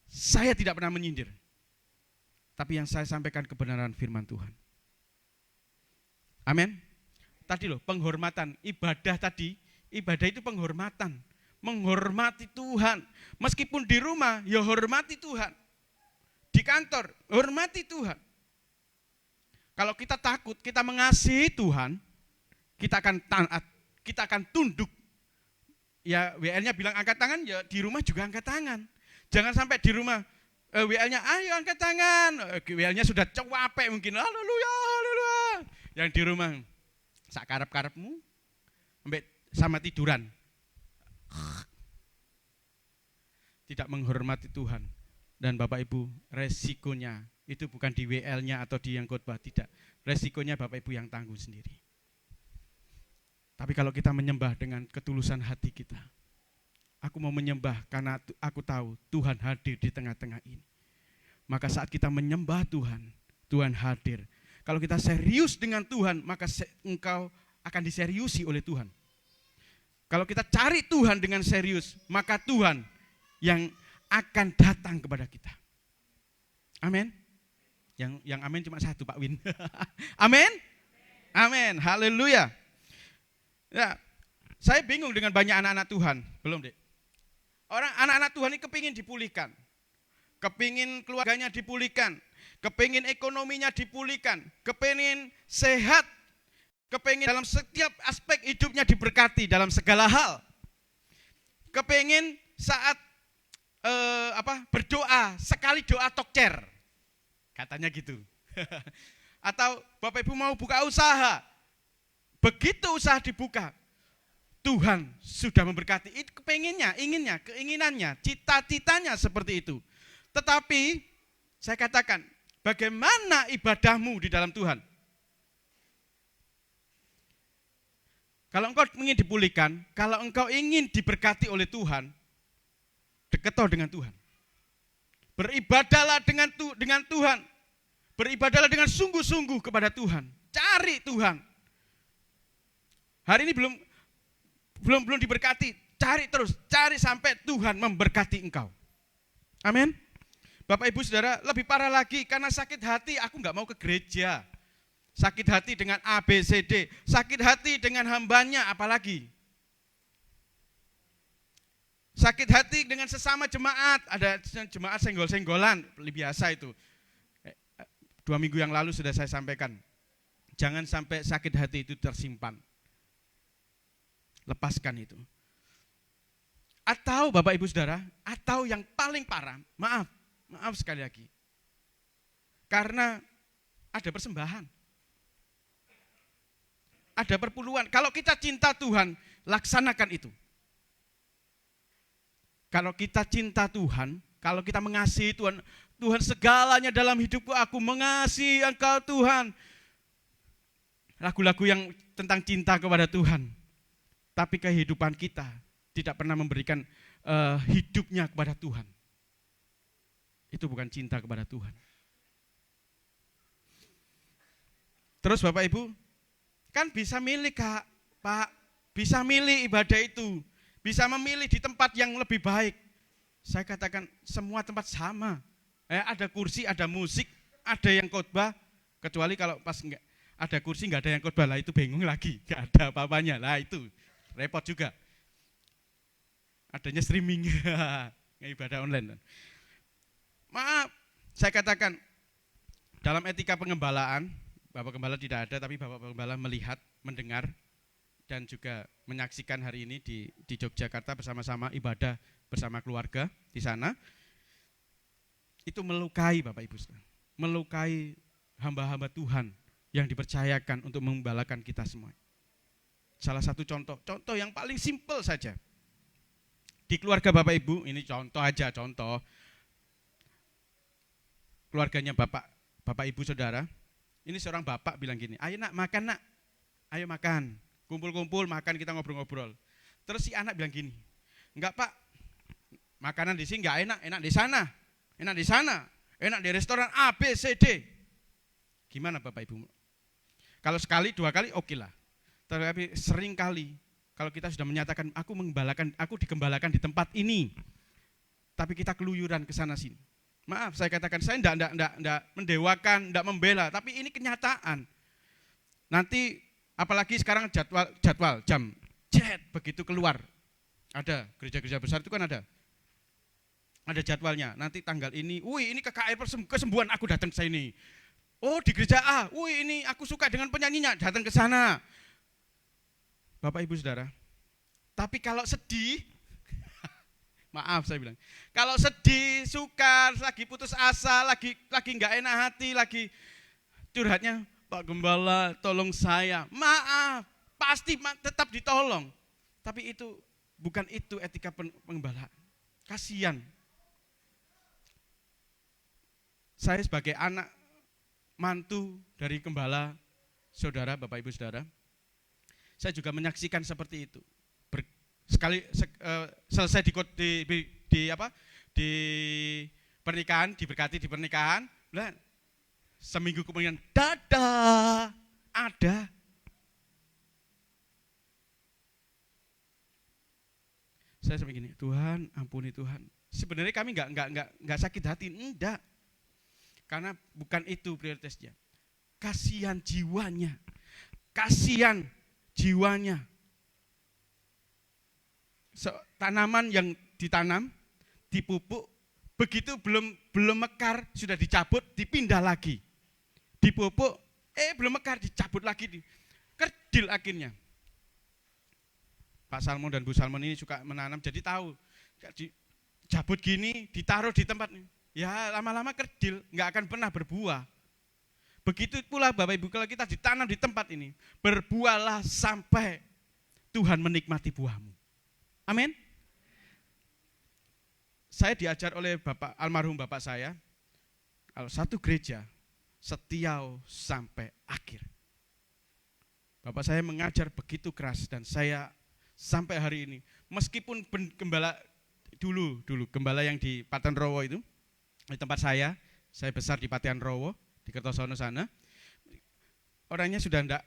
saya tidak pernah menyindir. Tapi yang saya sampaikan kebenaran firman Tuhan. Amin. Tadi loh, penghormatan, ibadah tadi, ibadah itu penghormatan. Menghormati Tuhan. Meskipun di rumah, ya hormati Tuhan. Di kantor, hormati Tuhan. Kalau kita takut, kita mengasihi Tuhan, kita akan taat, kita akan tunduk. Ya WL-nya bilang angkat tangan, ya di rumah juga angkat tangan. Jangan sampai di rumah, WL-nya ayo angkat tangan, WL-nya sudah cuapek mungkin, haleluya, haleluya. Yang di rumah, sakarep-karepmu, sama tiduran. Tidak menghormati Tuhan. Dan Bapak Ibu, resikonya itu bukan di WL-nya atau di yang khotbah, tidak. Resikonya Bapak Ibu yang tanggung sendiri. Tapi kalau kita menyembah dengan ketulusan hati kita, aku mau menyembah karena aku tahu Tuhan hadir di tengah-tengah ini. Maka saat kita menyembah Tuhan, Tuhan hadir. Kalau kita serius dengan Tuhan, maka engkau akan diseriusi oleh Tuhan. Kalau kita cari Tuhan dengan serius, maka Tuhan yang akan datang kepada kita. Amin. Yang amin cuma satu, Pak Win. Amin. Amin. Haleluya. Ya, saya bingung dengan banyak anak-anak Tuhan. Belum, Dek. Anak-anak Tuhan ini kepingin dipulihkan. Kepingin keluarganya dipulihkan. Kepingin ekonominya dipulihkan. Kepingin sehat. Kepingin dalam setiap aspek hidupnya diberkati dalam segala hal. Kepingin saat berdoa, sekali doa tokcer. Katanya gitu. Atau Bapak Ibu mau buka usaha. Begitu usaha dibuka, Tuhan sudah memberkati. Itu kepenginnya, keinginannya, cita-citanya seperti itu. Tetapi saya katakan, bagaimana ibadahmu di dalam Tuhan? Kalau engkau ingin dipulihkan, kalau engkau ingin diberkati oleh Tuhan, dekatlah dengan Tuhan. Beribadahlah dengan Tuhan. Beribadahlah dengan sungguh-sungguh kepada Tuhan. Cari Tuhan. Hari ini belum diberkati, cari terus, cari sampai Tuhan memberkati engkau. Amin. Bapak Ibu Saudara, lebih parah lagi karena sakit hati, aku enggak mau ke gereja. Sakit hati dengan A, B, C, D, sakit hati dengan hambanya apalagi. Sakit hati dengan sesama jemaat, ada jemaat senggol-senggolan, biasa itu. 2 minggu yang lalu sudah saya sampaikan. Jangan sampai sakit hati itu tersimpan. Lepaskan itu. Atau Bapak Ibu Saudara, atau yang paling parah, maaf sekali lagi. Karena ada persembahan. Ada perpuluhan. Kalau kita cinta Tuhan, laksanakan itu. Kalau kita cinta Tuhan, kalau kita mengasihi Tuhan, Tuhan segalanya dalam hidupku, aku mengasihi Engkau Tuhan. Lagu-lagu yang tentang cinta kepada Tuhan. Tapi kehidupan kita tidak pernah memberikan hidupnya kepada Tuhan. Itu bukan cinta kepada Tuhan. Terus Bapak Ibu, kan bisa milih Kak, Pak, bisa milih ibadah itu. Bisa memilih di tempat yang lebih baik. Saya katakan semua tempat sama. Ada kursi, ada musik, ada yang khotbah. Kecuali kalau pas enggak ada kursi, enggak ada yang khotbah, lah itu bingung lagi. Enggak ada apa-apanya, lah itu repot juga. Adanya streaming, ibadah online. Maaf, saya katakan dalam etika pengembalaan, Bapak Gembala tidak ada, tapi Bapak Gembala melihat, mendengar, dan juga menyaksikan hari ini di Yogyakarta bersama-sama ibadah bersama keluarga di sana. Itu melukai Bapak Ibu, melukai hamba-hamba Tuhan yang dipercayakan untuk mengembalakan kita semua. Salah satu contoh yang paling simpel saja. Di keluarga Bapak Ibu, ini contoh aja, contoh. keluarganya bapak ibu saudara. Ini seorang bapak bilang gini, ayo nak makan nak, ayo makan, kumpul-kumpul makan kita ngobrol-ngobrol. Terus si anak bilang gini, enggak pak, makanan di sini enggak enak, enak di sana, enak di sana, enak di restoran A, B, C, D. Gimana bapak ibu? Kalau sekali, dua kali oke lah. Tapi sering kali, kalau kita sudah menyatakan aku digembalakan di tempat ini, tapi kita keluyuran ke sana sini. Maaf, saya katakan saya enggak mendewakan, enggak membela, tapi ini kenyataan. Nanti apalagi sekarang jadwal jam jet begitu keluar. Ada gereja-gereja besar itu kan ada jadwalnya. Nanti tanggal ini, ini KKR kesembuhan aku datang ke sini. Oh, di gereja A, ini aku suka dengan penyanyinya, datang ke sana. Bapak Ibu Saudara, tapi kalau sedih, maaf saya bilang, kalau sedih, sukar, lagi putus asa, lagi enggak enak hati, lagi curhatnya, Pak Gembala tolong saya, maaf, pasti tetap ditolong. Tapi bukan itu etika penggembala. Kasihan. Saya sebagai anak mantu dari gembala saudara, Bapak Ibu Saudara, saya juga menyaksikan seperti itu. Selesai di pernikahan, diberkati di pernikahan, seminggu kemudian dadah ada. Saya sampai gini, Tuhan ampuni Tuhan. Sebenarnya kami enggak sakit hati, enggak. Karena bukan itu prioritasnya. Kasihan jiwanya. Kasihan jiwanya. Tanaman yang ditanam, dipupuk, begitu belum mekar, sudah dicabut, dipindah lagi. Dipupuk, belum mekar, dicabut lagi. Kerdil akhirnya. Pak Salmon dan Bu Salmon ini suka menanam, jadi tahu. Cabut gini, ditaruh di tempat ini. Ya lama-lama kerdil, nggak akan pernah berbuah. Begitu pula Bapak Ibu, kalau kita ditanam di tempat ini, berbuahlah sampai Tuhan menikmati buahmu. Amin. Saya diajar oleh almarhum bapak saya, kalau satu gereja setia sampai akhir. Bapak saya mengajar begitu keras dan saya sampai hari ini, meskipun gembala dulu gembala yang di Patan Rowo itu, di tempat saya besar di Patan Rowo, di Kertosono sana, orangnya sudah enggak,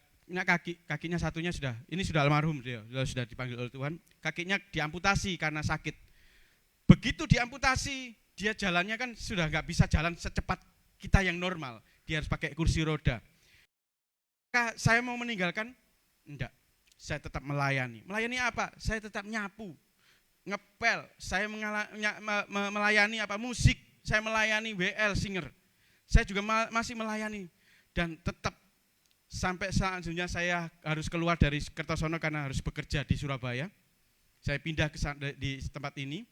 kakinya satunya sudah almarhum, dia sudah dipanggil oleh Tuhan, kakinya diamputasi karena sakit. Begitu diamputasi, dia jalannya kan sudah enggak bisa jalan secepat kita yang normal, dia harus pakai kursi roda. Saya mau meninggalkan? Enggak, saya tetap melayani. Melayani apa? Saya tetap nyapu, ngepel, saya melayani musik, saya melayani WL singer. Saya juga masih melayani dan tetap sampai selanjutnya saya harus keluar dari Kertosono karena harus bekerja di Surabaya. Saya pindah di tempat ini.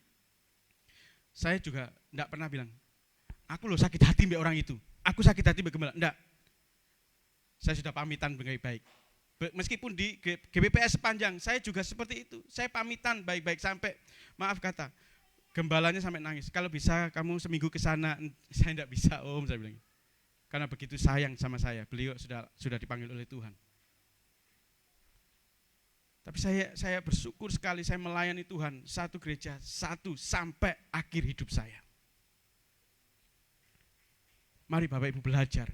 Saya juga enggak pernah bilang, aku loh sakit hati mbak orang itu, aku sakit hati mbak gembala. Enggak. Saya sudah pamitan baik-baik. Meskipun di GBPS sepanjang, saya juga seperti itu. Saya pamitan baik-baik sampai, maaf kata, gembalanya sampai nangis. Kalau bisa kamu seminggu ke sana, saya enggak bisa om, saya bilang. Karena begitu sayang sama saya, beliau sudah dipanggil oleh Tuhan. Tapi saya bersyukur sekali saya melayani Tuhan, satu gereja, sampai akhir hidup saya. Mari Bapak Ibu belajar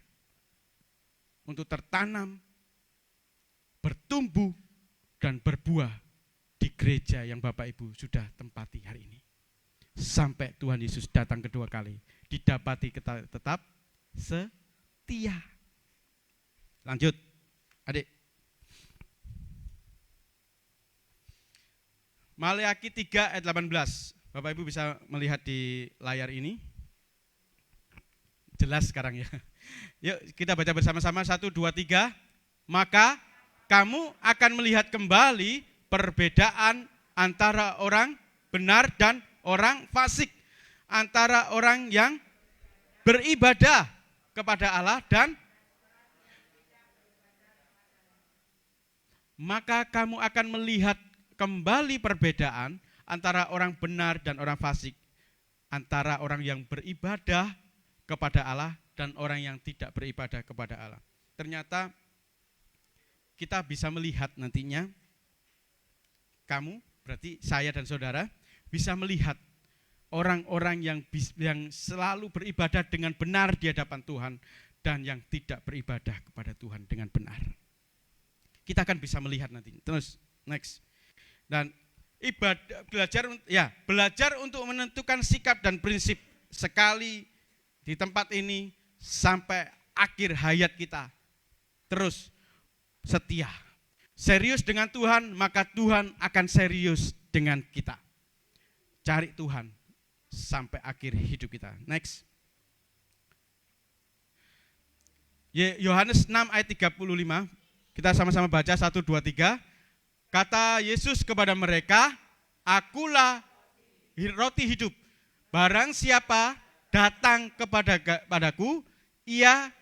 untuk tertanam, bertumbuh, dan berbuah di gereja yang Bapak Ibu sudah tempati hari ini. Sampai Tuhan Yesus datang kedua kali, didapati kita tetap setia. Lanjut, adik. Maleakhi 3 ayat 18. Bapak Ibu bisa melihat di layar ini. Jelas sekarang ya. Yuk kita baca bersama-sama, 1, 2, 3. Maka kamu akan melihat kembali perbedaan antara orang benar dan orang fasik, antara orang yang beribadah kepada Allah dan maka kamu akan melihat kembali perbedaan antara orang benar dan orang fasik, antara orang yang beribadah kepada Allah dan orang yang tidak beribadah kepada Allah. Ternyata kita bisa melihat nantinya, kamu, berarti saya dan saudara, bisa melihat orang-orang yang selalu beribadah dengan benar di hadapan Tuhan dan yang tidak beribadah kepada Tuhan dengan benar. Kita akan bisa melihat nanti. Terus, next. Dan belajar untuk menentukan sikap dan prinsip sekali di tempat ini sampai akhir hayat kita. Terus setia. Serius dengan Tuhan, maka Tuhan akan serius dengan kita. Cari Tuhan sampai akhir hidup kita. Next. Yohanes 6 ayat 35. Kita sama-sama baca 1, 2, 3. Kata Yesus kepada mereka, akulah roti hidup. Barang siapa datang kepadaku, ia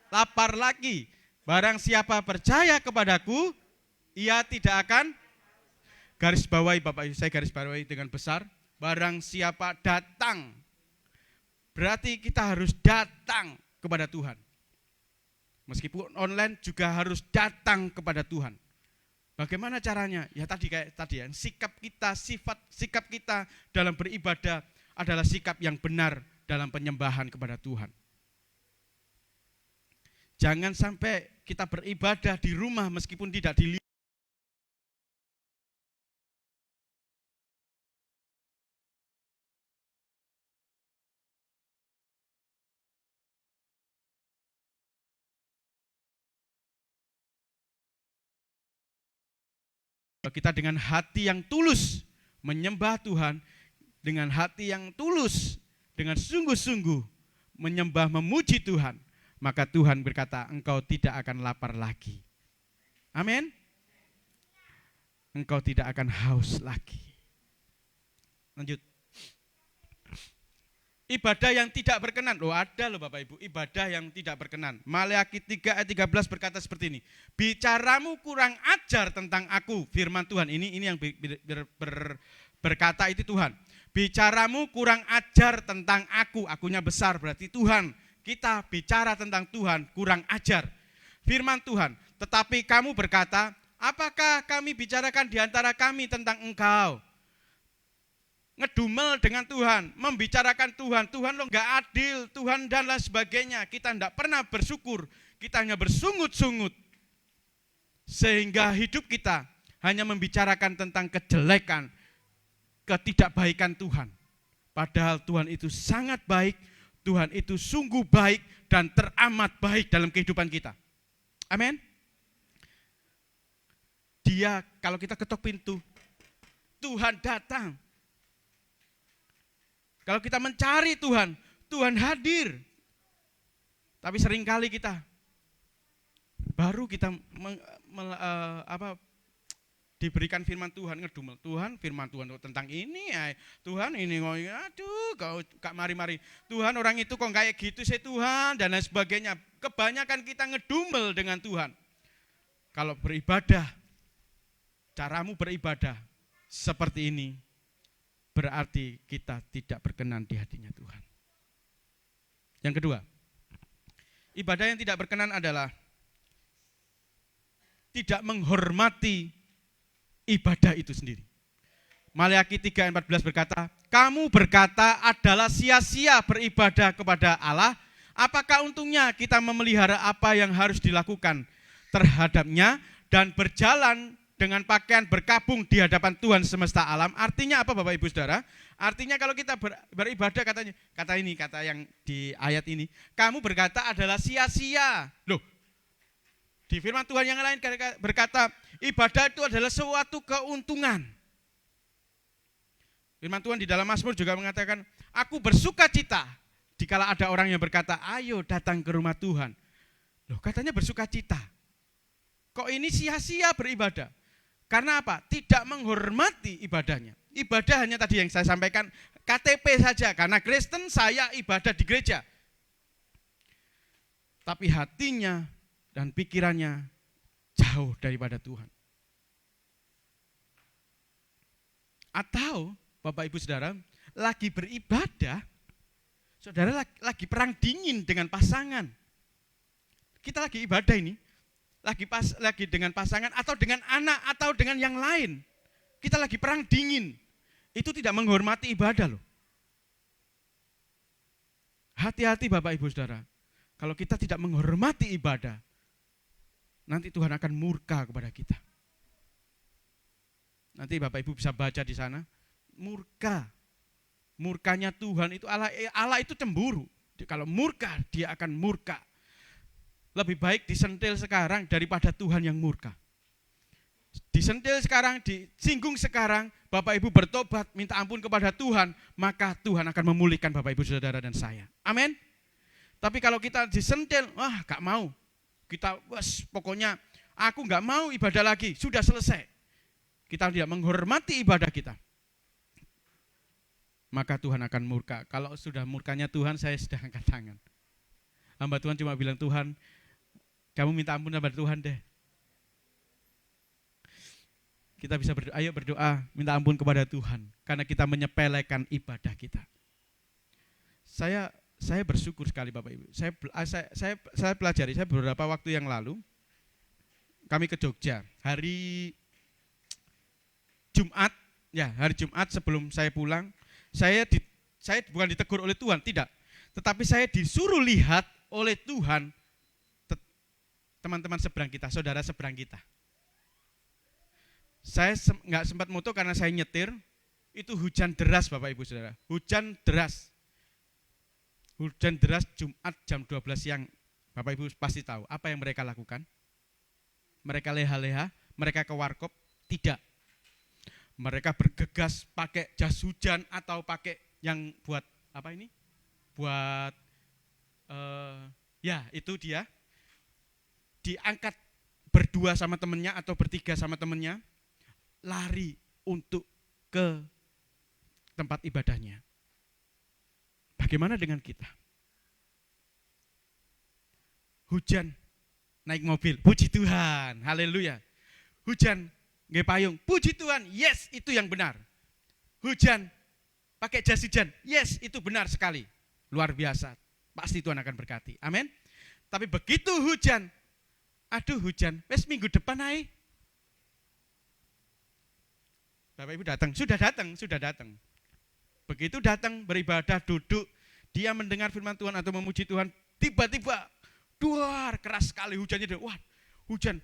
lapar lagi. Barang siapa percaya kepadaku, ia tidak akan, garis bawahi Bapak Ibu, saya garis bawahi dengan besar, barang siapa datang. Berarti kita harus datang kepada Tuhan. Meskipun online juga harus datang kepada Tuhan. Bagaimana caranya? Ya kayak tadi ya, sikap kita dalam beribadah adalah sikap yang benar dalam penyembahan kepada Tuhan. Jangan sampai kita beribadah di rumah meskipun tidak dilihat. Kita dengan hati yang tulus menyembah Tuhan, dengan hati yang tulus, dengan sungguh-sungguh menyembah, memuji Tuhan, maka Tuhan berkata, engkau tidak akan lapar lagi. Amin. Engkau tidak akan haus lagi. Lanjut. Ibadah yang tidak berkenan. Ada loh Bapak Ibu, ibadah yang tidak berkenan. Maleakhi 3 ayat 13 berkata seperti ini. Bicaramu kurang ajar tentang aku, firman Tuhan. Ini yang berkata itu Tuhan. Bicaramu kurang ajar tentang aku, akunya besar berarti Tuhan. Kita bicara tentang Tuhan kurang ajar. Firman Tuhan, tetapi kamu berkata, apakah kami bicarakan di antara kami tentang engkau? Ngedumel dengan Tuhan, membicarakan Tuhan lo enggak adil, Tuhan dan lain sebagainya. Kita enggak pernah bersyukur, kita hanya bersungut-sungut. Sehingga hidup kita hanya membicarakan tentang kejelekan, ketidakbaikan Tuhan. Padahal Tuhan itu sangat baik, Tuhan itu sungguh baik dan teramat baik dalam kehidupan kita. Amin. Dia kalau kita ketok pintu, Tuhan datang. Kalau kita mencari Tuhan, Tuhan hadir. Tapi seringkali kita baru kita diberikan firman Tuhan, ngedumel Tuhan, firman Tuhan tentang ini, Tuhan ini, aduh, kau mari-mari, Tuhan orang itu kok kayak gitu sih Tuhan dan lain sebagainya. Kebanyakan kita ngedumel dengan Tuhan. Kalau beribadah, caramu beribadah seperti ini, berarti kita tidak berkenan di hatinya Tuhan. Yang kedua, ibadah yang tidak berkenan adalah tidak menghormati ibadah itu sendiri. Maleakhi 3 ayat 14 berkata, kamu berkata adalah sia-sia beribadah kepada Allah, apakah untungnya kita memelihara apa yang harus dilakukan terhadapnya dan berjalan dengan pakaian berkabung di hadapan Tuhan semesta alam. Artinya apa Bapak Ibu Saudara? Artinya kalau kita beribadah kata yang di ayat ini, kamu berkata adalah sia-sia. Loh, di firman Tuhan yang lain berkata, ibadah itu adalah suatu keuntungan. Firman Tuhan di dalam Mazmur juga mengatakan, aku bersuka cita dikala ada orang yang berkata, ayo datang ke rumah Tuhan. Loh, katanya bersuka cita. Kok ini sia-sia beribadah? Karena apa? Tidak menghormati ibadahnya. Ibadah hanya tadi yang saya sampaikan, KTP saja. Karena Kristen saya ibadah di gereja. Tapi hatinya dan pikirannya jauh daripada Tuhan. Atau Bapak Ibu Saudara lagi beribadah, Saudara lagi perang dingin dengan pasangan. Kita lagi ibadah ini, lagi dengan pasangan atau dengan anak atau dengan yang lain. Kita lagi perang dingin. Itu tidak menghormati ibadah loh. Hati-hati Bapak Ibu Saudara. Kalau kita tidak menghormati ibadah, nanti Tuhan akan murka kepada kita. Nanti Bapak Ibu bisa baca di sana, murka. Murkanya Tuhan itu Allah itu cemburu. Kalau murka, dia akan murka. Lebih baik disentil sekarang daripada Tuhan yang murka. Disentil sekarang, disinggung sekarang, Bapak Ibu bertobat, minta ampun kepada Tuhan, maka Tuhan akan memulihkan Bapak Ibu Saudara dan saya. Amin. Tapi kalau kita disentil, gak mau. Kita, pokoknya aku gak mau ibadah lagi, sudah selesai. Kita tidak menghormati ibadah kita. Maka Tuhan akan murka. Kalau sudah murkanya Tuhan, saya sudah angkat tangan. Hamba Tuhan cuma bilang, Tuhan, kamu minta ampun kepada Tuhan deh. Kita bisa berdoa, ayo berdoa, minta ampun kepada Tuhan. Karena kita menyepelekan ibadah kita. Saya bersyukur sekali Bapak Ibu. Saya pelajari, saya beberapa waktu yang lalu, kami ke Jogja. Hari Jumat sebelum saya pulang, saya bukan ditegur oleh Tuhan, tidak. Tetapi saya disuruh lihat oleh Tuhan teman-teman seberang kita, saudara seberang kita. Saya nggak sempat moto karena saya nyetir, itu hujan deras Bapak Ibu Saudara. Hujan deras Jumat jam 12 siang. Bapak Ibu pasti tahu apa yang mereka lakukan. Mereka leha-leha, mereka ke warkop, tidak. Mereka bergegas pakai jas hujan atau pakai yang buat apa ini? Buat itu dia. Diangkat berdua sama temennya atau bertiga sama temennya, lari untuk ke tempat ibadahnya. Bagaimana dengan kita? Hujan, naik mobil, puji Tuhan, haleluya. Hujan, nggak payung, puji Tuhan, yes itu yang benar. Hujan, pakai jas hujan, yes itu benar sekali. Luar biasa, pasti Tuhan akan berkati, amin. Tapi begitu hujan, aduh hujan, wes minggu depan naik. Bapak Ibu sudah datang. Begitu datang beribadah, duduk, dia mendengar firman Tuhan atau memuji Tuhan, tiba-tiba, duar keras sekali hujannya, hujan.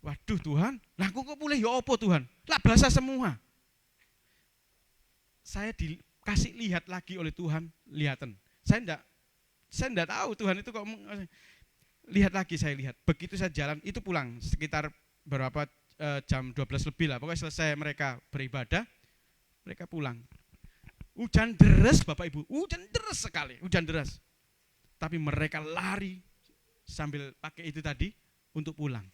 Waduh Tuhan, lah kok boleh ya apa Tuhan? Lah basah semua. Saya dikasih lihat lagi oleh Tuhan, lihatan. Saya enggak tahu Tuhan itu kok lihat lagi, saya lihat. Begitu saya jalan, itu pulang sekitar berapa jam 12 lebih lah. Pokoknya selesai mereka beribadah, mereka pulang. Hujan deras Bapak Ibu, hujan deras sekali, hujan deras. Tapi mereka lari sambil pakai itu tadi untuk pulang.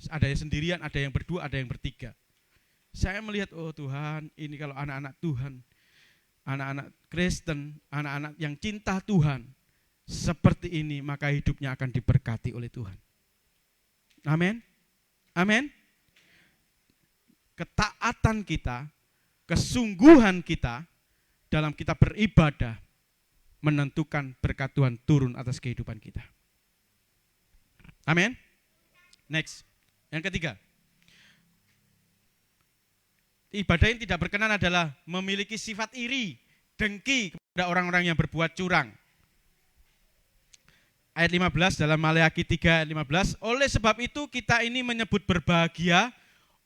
Ada yang sendirian, ada yang berdua, ada yang bertiga. Saya melihat, oh Tuhan, ini kalau anak-anak Tuhan, anak-anak Kristen, anak-anak yang cinta Tuhan, seperti ini, maka hidupnya akan diberkati oleh Tuhan. Amin. Amin. Ketaatan kita, kesungguhan kita dalam kita beribadah menentukan berkat Tuhan turun atas kehidupan kita. Amin. Next. Yang ketiga, ibadah yang tidak berkenan adalah memiliki sifat iri, dengki kepada orang-orang yang berbuat curang. Ayat 15 dalam Maleakhi 3 ayat 15, oleh sebab itu kita ini menyebut berbahagia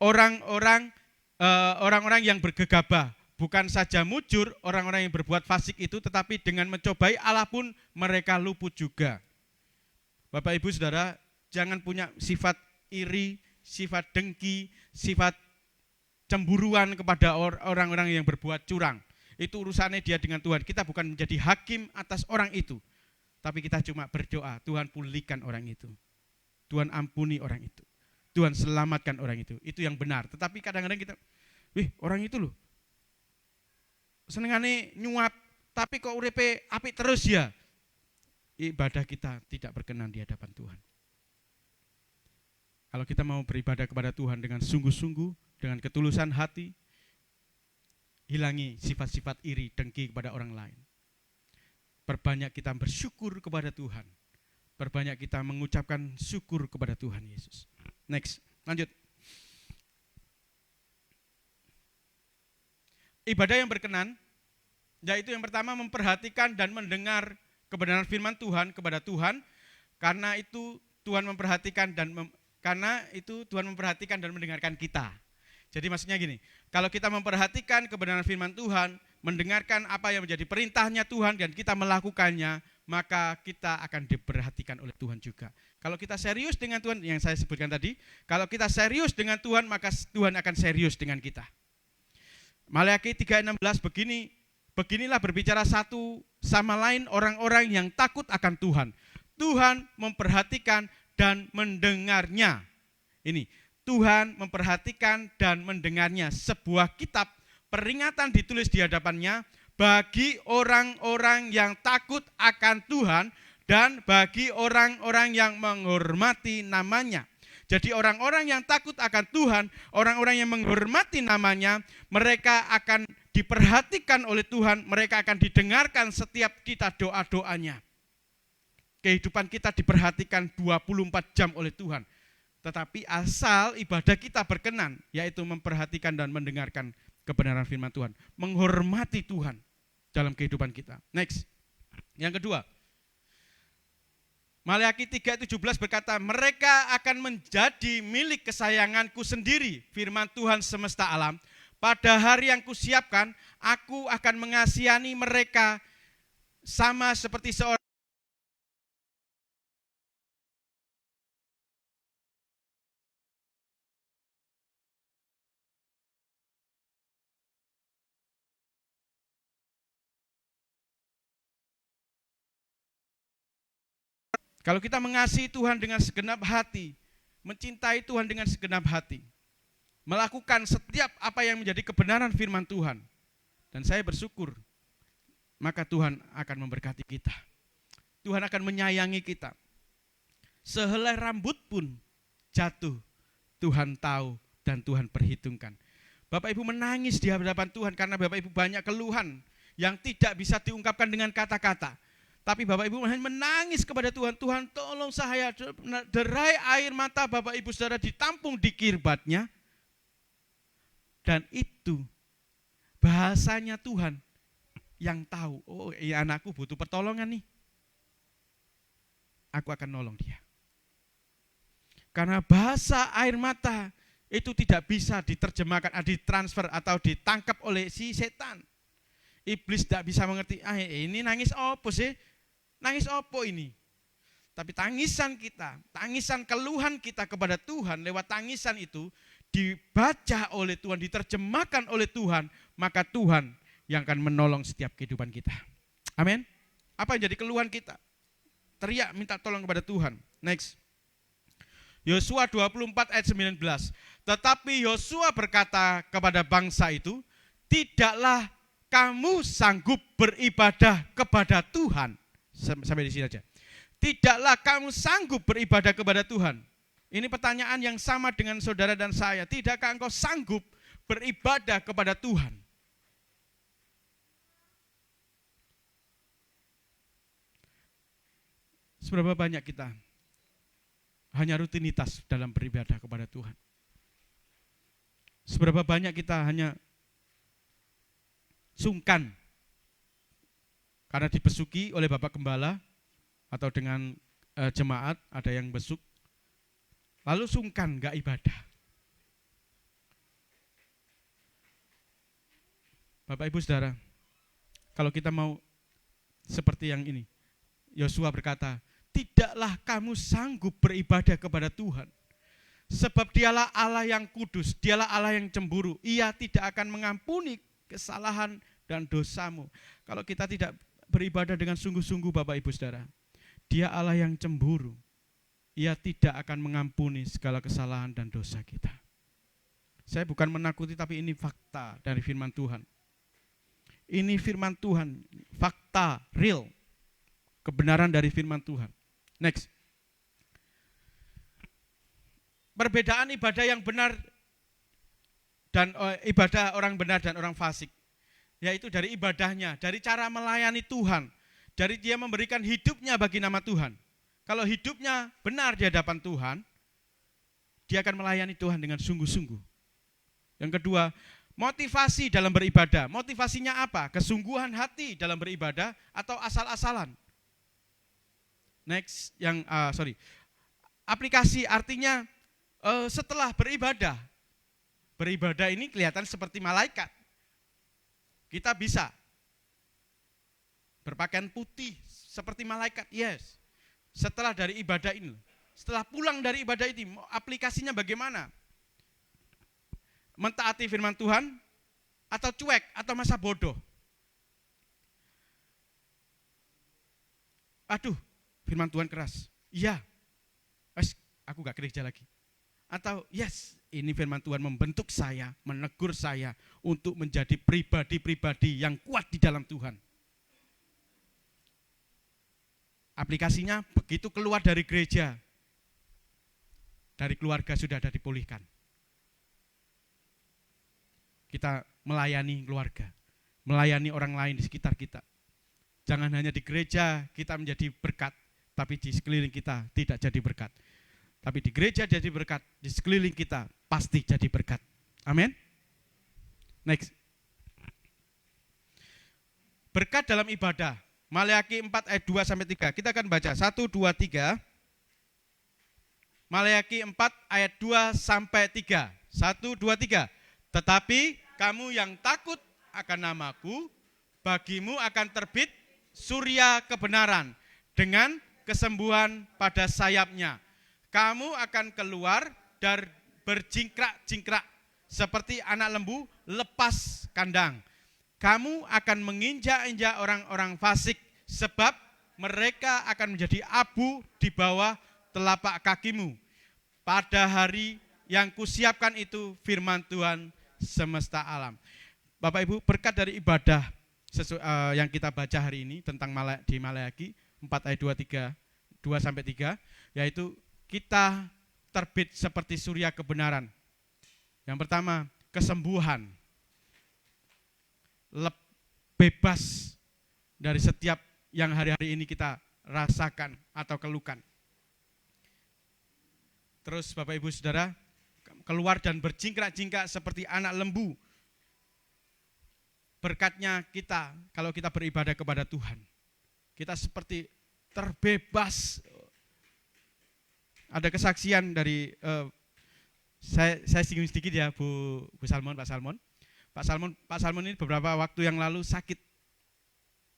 orang-orang yang bergegabah, bukan saja mujur orang-orang yang berbuat fasik itu, tetapi dengan mencobai Allah pun mereka luput juga. Bapak Ibu Saudara, jangan punya sifat iri, sifat dengki, sifat cemburuan kepada orang-orang yang berbuat curang. Itu urusannya dia dengan Tuhan. Kita bukan menjadi hakim atas orang itu, tapi kita cuma berdoa, Tuhan pulihkan orang itu, Tuhan ampuni orang itu, Tuhan selamatkan orang itu yang benar. Tetapi kadang-kadang kita, orang itu loh, senengane nyuap, tapi kok uripe apik terus ya. Ibadah kita tidak berkenan di hadapan Tuhan. Kalau kita mau beribadah kepada Tuhan dengan sungguh-sungguh, dengan ketulusan hati, hilangi sifat-sifat iri, dengki kepada orang lain. Perbanyak kita bersyukur kepada Tuhan. Perbanyak kita mengucapkan syukur kepada Tuhan Yesus. Next, lanjut. Ibadah yang berkenan, yaitu yang pertama memperhatikan dan mendengar kebenaran firman Tuhan kepada Tuhan, karena itu Tuhan memperhatikan dan mendengarkan kita. Jadi maksudnya gini, kalau kita memperhatikan kebenaran firman Tuhan, mendengarkan apa yang menjadi perintahnya Tuhan dan kita melakukannya, maka kita akan diperhatikan oleh Tuhan juga. Kalau kita serius dengan Tuhan, yang saya sebutkan tadi, kalau kita serius dengan Tuhan, maka Tuhan akan serius dengan kita. Maleakhi 3:16 beginilah berbicara satu sama lain orang-orang yang takut akan Tuhan. Tuhan memperhatikan dan mendengarnya. Ini, Tuhan memperhatikan dan mendengarnya. Sebuah kitab peringatan ditulis di hadapannya bagi orang-orang yang takut akan Tuhan dan bagi orang-orang yang menghormati namanya. Jadi orang-orang yang takut akan Tuhan, orang-orang yang menghormati namanya, mereka akan diperhatikan oleh Tuhan, mereka akan didengarkan setiap kita doa-doanya. Kehidupan kita diperhatikan 24 jam oleh Tuhan. Tetapi asal ibadah kita berkenan, yaitu memperhatikan dan mendengarkan kebenaran firman Tuhan. Menghormati Tuhan dalam kehidupan kita. Next, yang kedua. Maleakhi 3:17 berkata, mereka akan menjadi milik kesayanganku sendiri, firman Tuhan semesta alam. Pada hari yang kusiapkan, aku akan mengasihani mereka sama seperti seorang. Kalau kita mengasihi Tuhan dengan segenap hati, mencintai Tuhan dengan segenap hati, melakukan setiap apa yang menjadi kebenaran firman Tuhan, dan saya bersyukur, maka Tuhan akan memberkati kita. Tuhan akan menyayangi kita. Sehelai rambut pun jatuh, Tuhan tahu dan Tuhan perhitungkan. Bapak Ibu menangis di hadapan Tuhan karena Bapak Ibu banyak keluhan yang tidak bisa diungkapkan dengan kata-kata. Tapi Bapak Ibu menangis kepada Tuhan, Tuhan tolong saya, derai air mata Bapak Ibu saudara ditampung di kirbatnya. Dan itu bahasanya Tuhan yang tahu, oh iya anakku butuh pertolongan nih. Aku akan nolong dia. Karena bahasa air mata itu tidak bisa diterjemahkan, ditransfer atau ditangkap oleh si setan. Iblis tidak bisa mengerti, ini nangis apa sih? Nangis opo ini? Tapi tangisan kita, tangisan keluhan kita kepada Tuhan lewat tangisan itu dibaca oleh Tuhan, diterjemahkan oleh Tuhan, maka Tuhan yang akan menolong setiap kehidupan kita. Amin. Apa yang jadi keluhan kita? Teriak minta tolong kepada Tuhan. Next. Yosua 24 ayat 19. Tetapi Yosua berkata kepada bangsa itu, tidaklah kamu sanggup beribadah kepada Tuhan. Sampai di sini aja. Tidaklah kamu sanggup beribadah kepada Tuhan. Ini pertanyaan yang sama dengan saudara dan saya. Tidakkah engkau sanggup beribadah kepada Tuhan? Seberapa banyak kita hanya rutinitas dalam beribadah kepada Tuhan? Seberapa banyak kita hanya sungkan karena dibesuki oleh Bapak Gembala atau dengan jemaat, ada yang besuk, lalu sungkan gak ibadah. Bapak Ibu Saudara, kalau kita mau seperti yang ini, Yosua berkata, tidaklah kamu sanggup beribadah kepada Tuhan. Sebab dialah Allah yang kudus, dialah Allah yang cemburu. Ia tidak akan mengampuni kesalahan dan dosamu. Kalau kita tidak beribadah dengan sungguh-sungguh Bapak Ibu Saudara, Dia Allah yang cemburu. Ia tidak akan mengampuni segala kesalahan dan dosa kita. Saya bukan menakuti, tapi ini fakta dari firman Tuhan. Ini firman Tuhan, fakta, real, kebenaran dari firman Tuhan. Next. Perbedaan ibadah yang benar dan ibadah orang benar dan orang fasik. Yaitu dari ibadahnya, dari cara melayani Tuhan, dari dia memberikan hidupnya bagi nama Tuhan. Kalau hidupnya benar di hadapan Tuhan, dia akan melayani Tuhan dengan sungguh-sungguh. Yang kedua, motivasi dalam beribadah. Motivasinya apa? Kesungguhan hati dalam beribadah atau asal-asalan. Next, aplikasi artinya setelah beribadah. Beribadah ini kelihatan seperti malaikat. Kita bisa berpakaian putih seperti malaikat, yes. Setelah dari ibadah ini, setelah pulang dari ibadah ini, aplikasinya bagaimana? Mentaati firman Tuhan atau cuek atau masa bodoh? Aduh, firman Tuhan keras. Iya, aku gak gereja lagi. Atau yes, ini firman Tuhan membentuk saya, menegur saya untuk menjadi pribadi-pribadi yang kuat di dalam Tuhan. Aplikasinya begitu keluar dari gereja, dari keluarga sudah ada dipulihkan. Kita melayani keluarga, melayani orang lain di sekitar kita. Jangan hanya di gereja kita menjadi berkat, tapi di sekeliling kita tidak jadi berkat. Tapi di gereja jadi berkat, di sekeliling kita pasti jadi berkat. Amin. Next. Berkat dalam ibadah. Maleakhi 4 ayat 2 sampai 3. Kita akan baca 1, 2, 3. Maleakhi 4 ayat 2 sampai 3. 1, 2, 3. Tetapi kamu yang takut akan namaku, bagimu akan terbit surya kebenaran dengan kesembuhan pada sayapnya. Kamu akan keluar dan berjingkrak-jingkrak seperti anak lembu lepas kandang. Kamu akan menginjak-injak orang-orang fasik sebab mereka akan menjadi abu di bawah telapak kakimu. Pada hari yang kusiapkan itu firman Tuhan semesta alam. Bapak Ibu, berkat dari ibadah yang kita baca hari ini tentang di Maleakhi 4 ayat 2 sampai 3, yaitu kita terbit seperti surya kebenaran. Yang pertama, kesembuhan. Bebas dari setiap yang hari-hari ini kita rasakan atau keluhkan. Terus Bapak Ibu Saudara, keluar dan berjingkrak-jingkrak seperti anak lembu. Berkatnya kita, kalau kita beribadah kepada Tuhan, kita seperti terbebas. Ada kesaksian dari, saya singgung sedikit ya Bu Salmon, Pak Salmon. Pak Salmon ini beberapa waktu yang lalu sakit.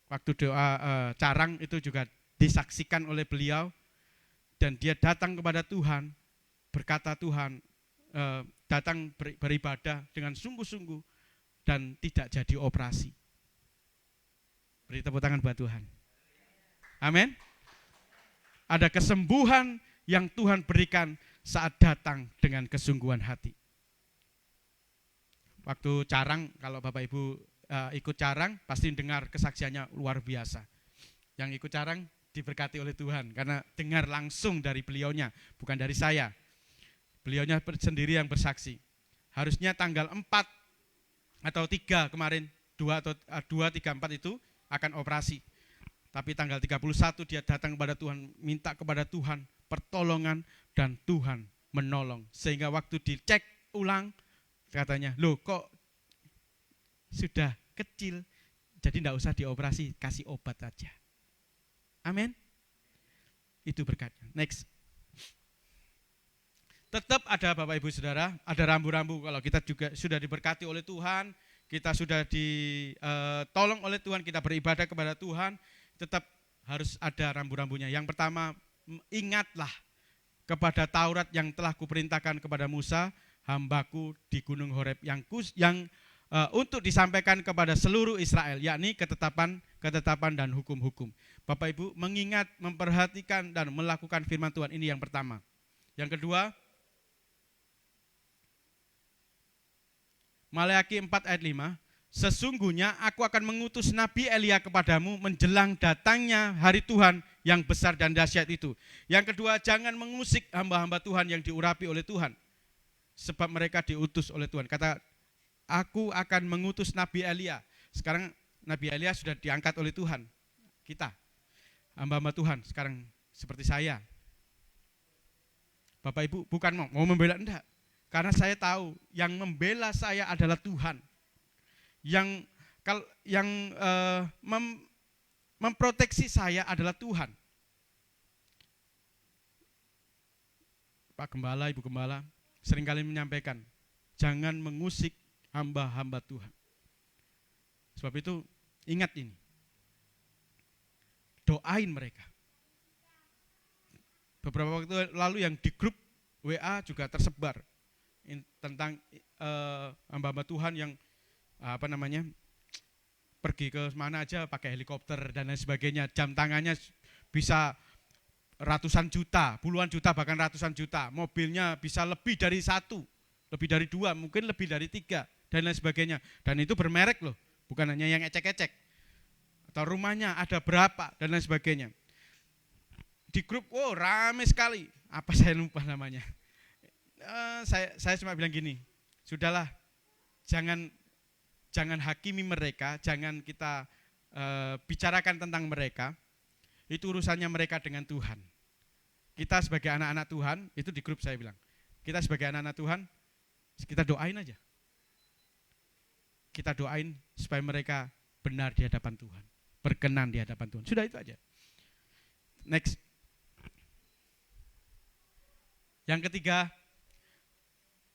Waktu doa carang itu juga disaksikan oleh beliau. Dan dia datang kepada Tuhan, berkata Tuhan, datang beribadah dengan sungguh-sungguh dan tidak jadi operasi. Beri tepuk tangan buat Tuhan. Amin. Ada kesembuhan yang Tuhan berikan saat datang dengan kesungguhan hati. Waktu carang, kalau Bapak Ibu ikut carang, pasti dengar kesaksiannya luar biasa. Yang ikut carang diberkati oleh Tuhan, karena dengar langsung dari beliaunya, bukan dari saya. Beliaunya sendiri yang bersaksi. Harusnya tanggal 4 atau 3 kemarin, 2, 3, 4 itu akan operasi. Tapi tanggal 31 dia datang kepada Tuhan, minta kepada Tuhan pertolongan, dan Tuhan menolong. Sehingga waktu dicek ulang, katanya, loh kok sudah kecil, jadi tidak usah dioperasi, kasih obat aja. Amin. Itu berkatnya. Next. Tetap ada Bapak Ibu Saudara, ada rambu-rambu. Kalau kita juga sudah diberkati oleh Tuhan, kita sudah ditolong oleh Tuhan, kita beribadah kepada Tuhan, tetap harus ada rambu-rambunya. Yang pertama, ingatlah kepada Taurat yang telah kuperintahkan kepada Musa, hambaku di Gunung Horeb, yang untuk disampaikan kepada seluruh Israel, yakni ketetapan dan hukum-hukum. Bapak Ibu, mengingat, memperhatikan dan melakukan firman Tuhan ini yang pertama. Yang kedua, Maleakhi 4 ayat 5, sesungguhnya aku akan mengutus Nabi Elia kepadamu menjelang datangnya hari Tuhan yang besar dan dahsyat itu. Yang kedua, jangan mengusik hamba-hamba Tuhan yang diurapi oleh Tuhan, sebab mereka diutus oleh Tuhan. Kata, aku akan mengutus Nabi Elia. Sekarang Nabi Elia sudah diangkat oleh Tuhan, kita. hamba-hamba Tuhan sekarang seperti saya. Bapak Ibu bukan mau membela, enggak. Karena saya tahu yang membela saya adalah Tuhan. Yang memproteksi saya adalah Tuhan. Pak Gembala, Ibu Gembala seringkali menyampaikan, jangan mengusik hamba-hamba Tuhan. Sebab itu ingat ini, doain mereka. Beberapa waktu lalu yang di grup WA juga tersebar tentang hamba-hamba Tuhan yang pergi ke mana aja pakai helikopter dan lain sebagainya, jam tangannya bisa ratusan juta, puluhan juta, bahkan ratusan juta, mobilnya bisa lebih dari 1, lebih dari 2, mungkin lebih dari 3 dan lain sebagainya, dan itu bermerek loh, bukan hanya yang ecek-ecek, atau rumahnya ada berapa dan lain sebagainya. Di grup, rame sekali, apa saya lupa namanya. Saya cuma bilang gini, sudahlah, jangan hakimi mereka, jangan kita bicarakan tentang mereka, itu urusannya mereka dengan Tuhan. Kita sebagai anak-anak Tuhan, itu di grup saya bilang, kita sebagai anak-anak Tuhan, kita doain aja. Kita doain supaya mereka benar di hadapan Tuhan, berkenan di hadapan Tuhan. Sudah itu aja. Next. Yang ketiga,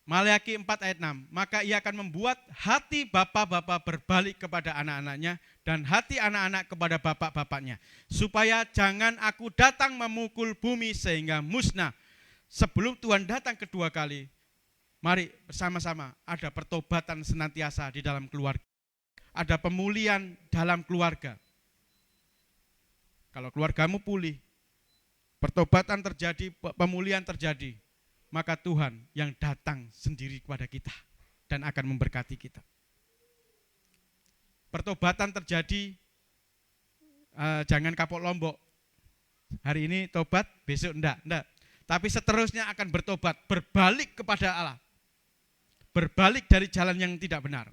Maleakhi 4 ayat 6, maka ia akan membuat hati bapak-bapak berbalik kepada anak-anaknya dan hati anak-anak kepada bapak-bapaknya, supaya jangan aku datang memukul bumi sehingga musnah. Sebelum Tuhan datang kedua kali, mari bersama-sama ada pertobatan senantiasa di dalam keluarga. Ada pemulihan dalam keluarga. Kalau keluargamu pulih, pertobatan terjadi, pemulihan terjadi, maka Tuhan yang datang sendiri kepada kita dan akan memberkati kita. Pertobatan terjadi, jangan kapok lombok. Hari ini tobat, besok enggak. Tapi seterusnya akan bertobat, berbalik kepada Allah. Berbalik dari jalan yang tidak benar.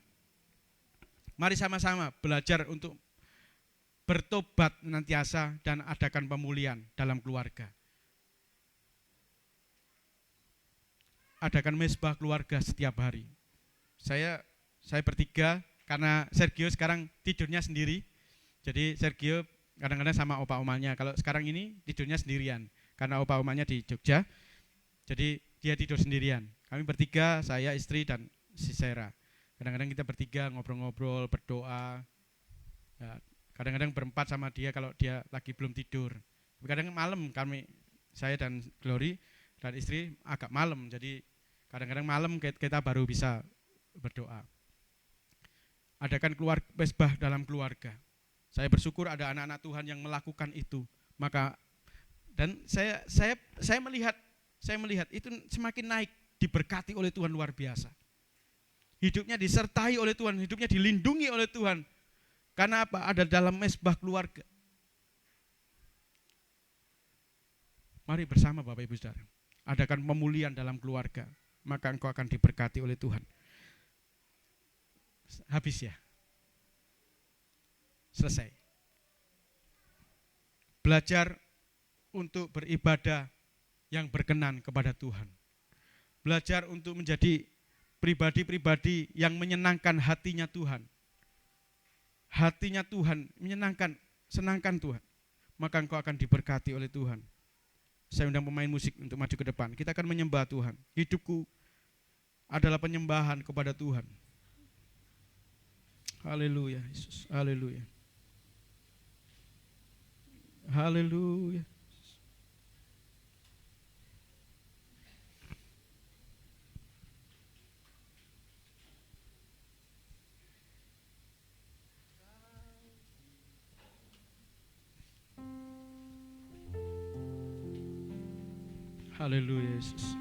Mari sama-sama belajar untuk bertobat senantiasa dan adakan pemulihan dalam keluarga. Adakan mesbah keluarga setiap hari. Saya bertiga, karena Sergio sekarang tidurnya sendiri. Jadi Sergio kadang-kadang sama opa-omanya. Kalau sekarang ini tidurnya sendirian, karena opa-omanya di Jogja. Jadi dia tidur sendirian. Kami bertiga, saya, istri, dan si Sera. Kadang-kadang kita bertiga ngobrol-ngobrol, berdoa. Ya, kadang-kadang berempat sama dia kalau dia lagi belum tidur. Kadang malam saya dan Glory dan istri agak malam, jadi kadang-kadang malam kita baru bisa berdoa. Adakan mesbah dalam keluarga. Saya bersyukur ada anak-anak Tuhan yang melakukan itu. Dan saya melihat itu semakin naik, diberkati oleh Tuhan luar biasa. Hidupnya disertai oleh Tuhan, hidupnya dilindungi oleh Tuhan. Karena apa? Ada dalam mesbah keluarga. Mari bersama Bapak Ibu Saudara, adakan pemulihan dalam keluarga, maka engkau akan diberkati oleh Tuhan. Habis ya? Selesai. Belajar untuk beribadah yang berkenan kepada Tuhan. Belajar untuk menjadi pribadi-pribadi yang menyenangkan hatinya Tuhan. Hatinya Tuhan menyenangkan, senangkan Tuhan. Maka engkau akan diberkati oleh Tuhan. Saya undang pemain musik untuk maju ke depan. Kita akan menyembah Tuhan. Hidupku adalah penyembahan kepada Tuhan. Haleluya, Yesus. Haleluya. Haleluya. Haleluya, Yesus.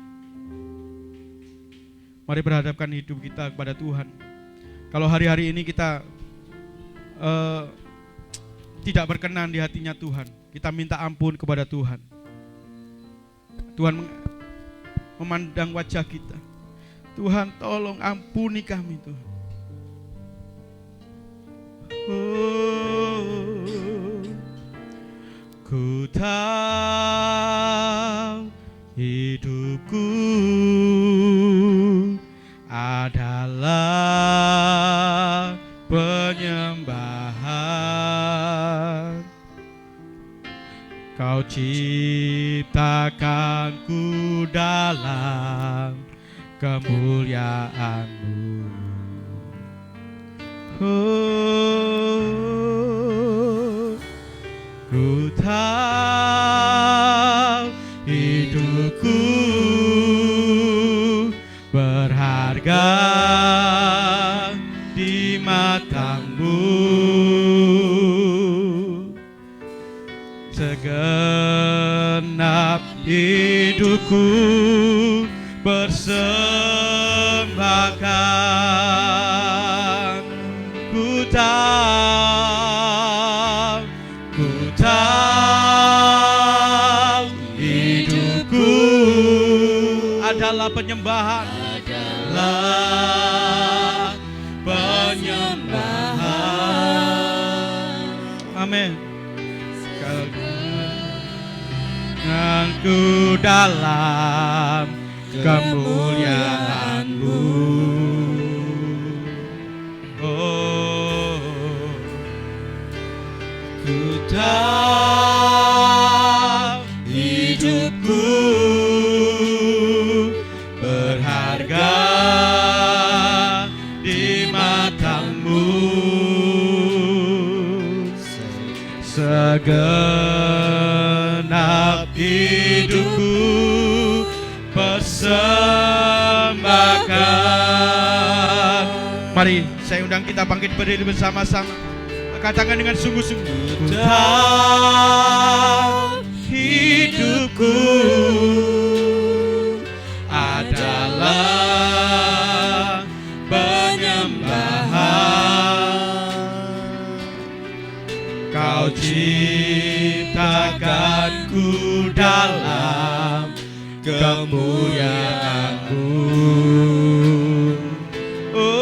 Mari berhadapkan hidup kita kepada Tuhan. Kalau hari-hari ini kita tidak berkenan di hatinya Tuhan, kita minta ampun kepada Tuhan. Tuhan memandang wajah kita. Tuhan, tolong ampuni kami, Tuhan. Ku tahu hidupku adalah penyembahan. Kau ciptakanku dalam kemuliaan-Mu. Oh, ku tahu hidupku berharga di mata-Mu. Segenap hidupku persembahkan. Ku tahu hidupku adalah penyembahan, adalah penyembahan. Amin. Ku dalam kemuliaan-Mu. Oh, ku tahu hidupku berharga di mata-Mu. Segenap hidupku persembahkan. Mari saya undang kita bangkit berdiri bersama-sama. Katakan dengan sungguh-sungguh. Ku tahu hidupku adalah penyembahan. Kau ciptakanku dalam kemuliaan-Mu. Oh,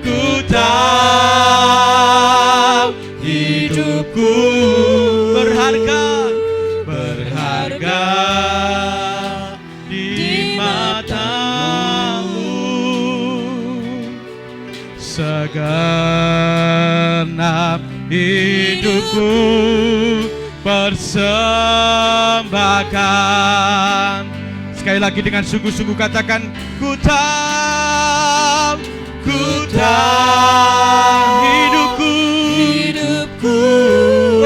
ku tahu hidupku berharga di mata-Mu. Segenap hidupku persembahkan. Sekali lagi dengan sungguh-sungguh katakan, ku tahu hidupku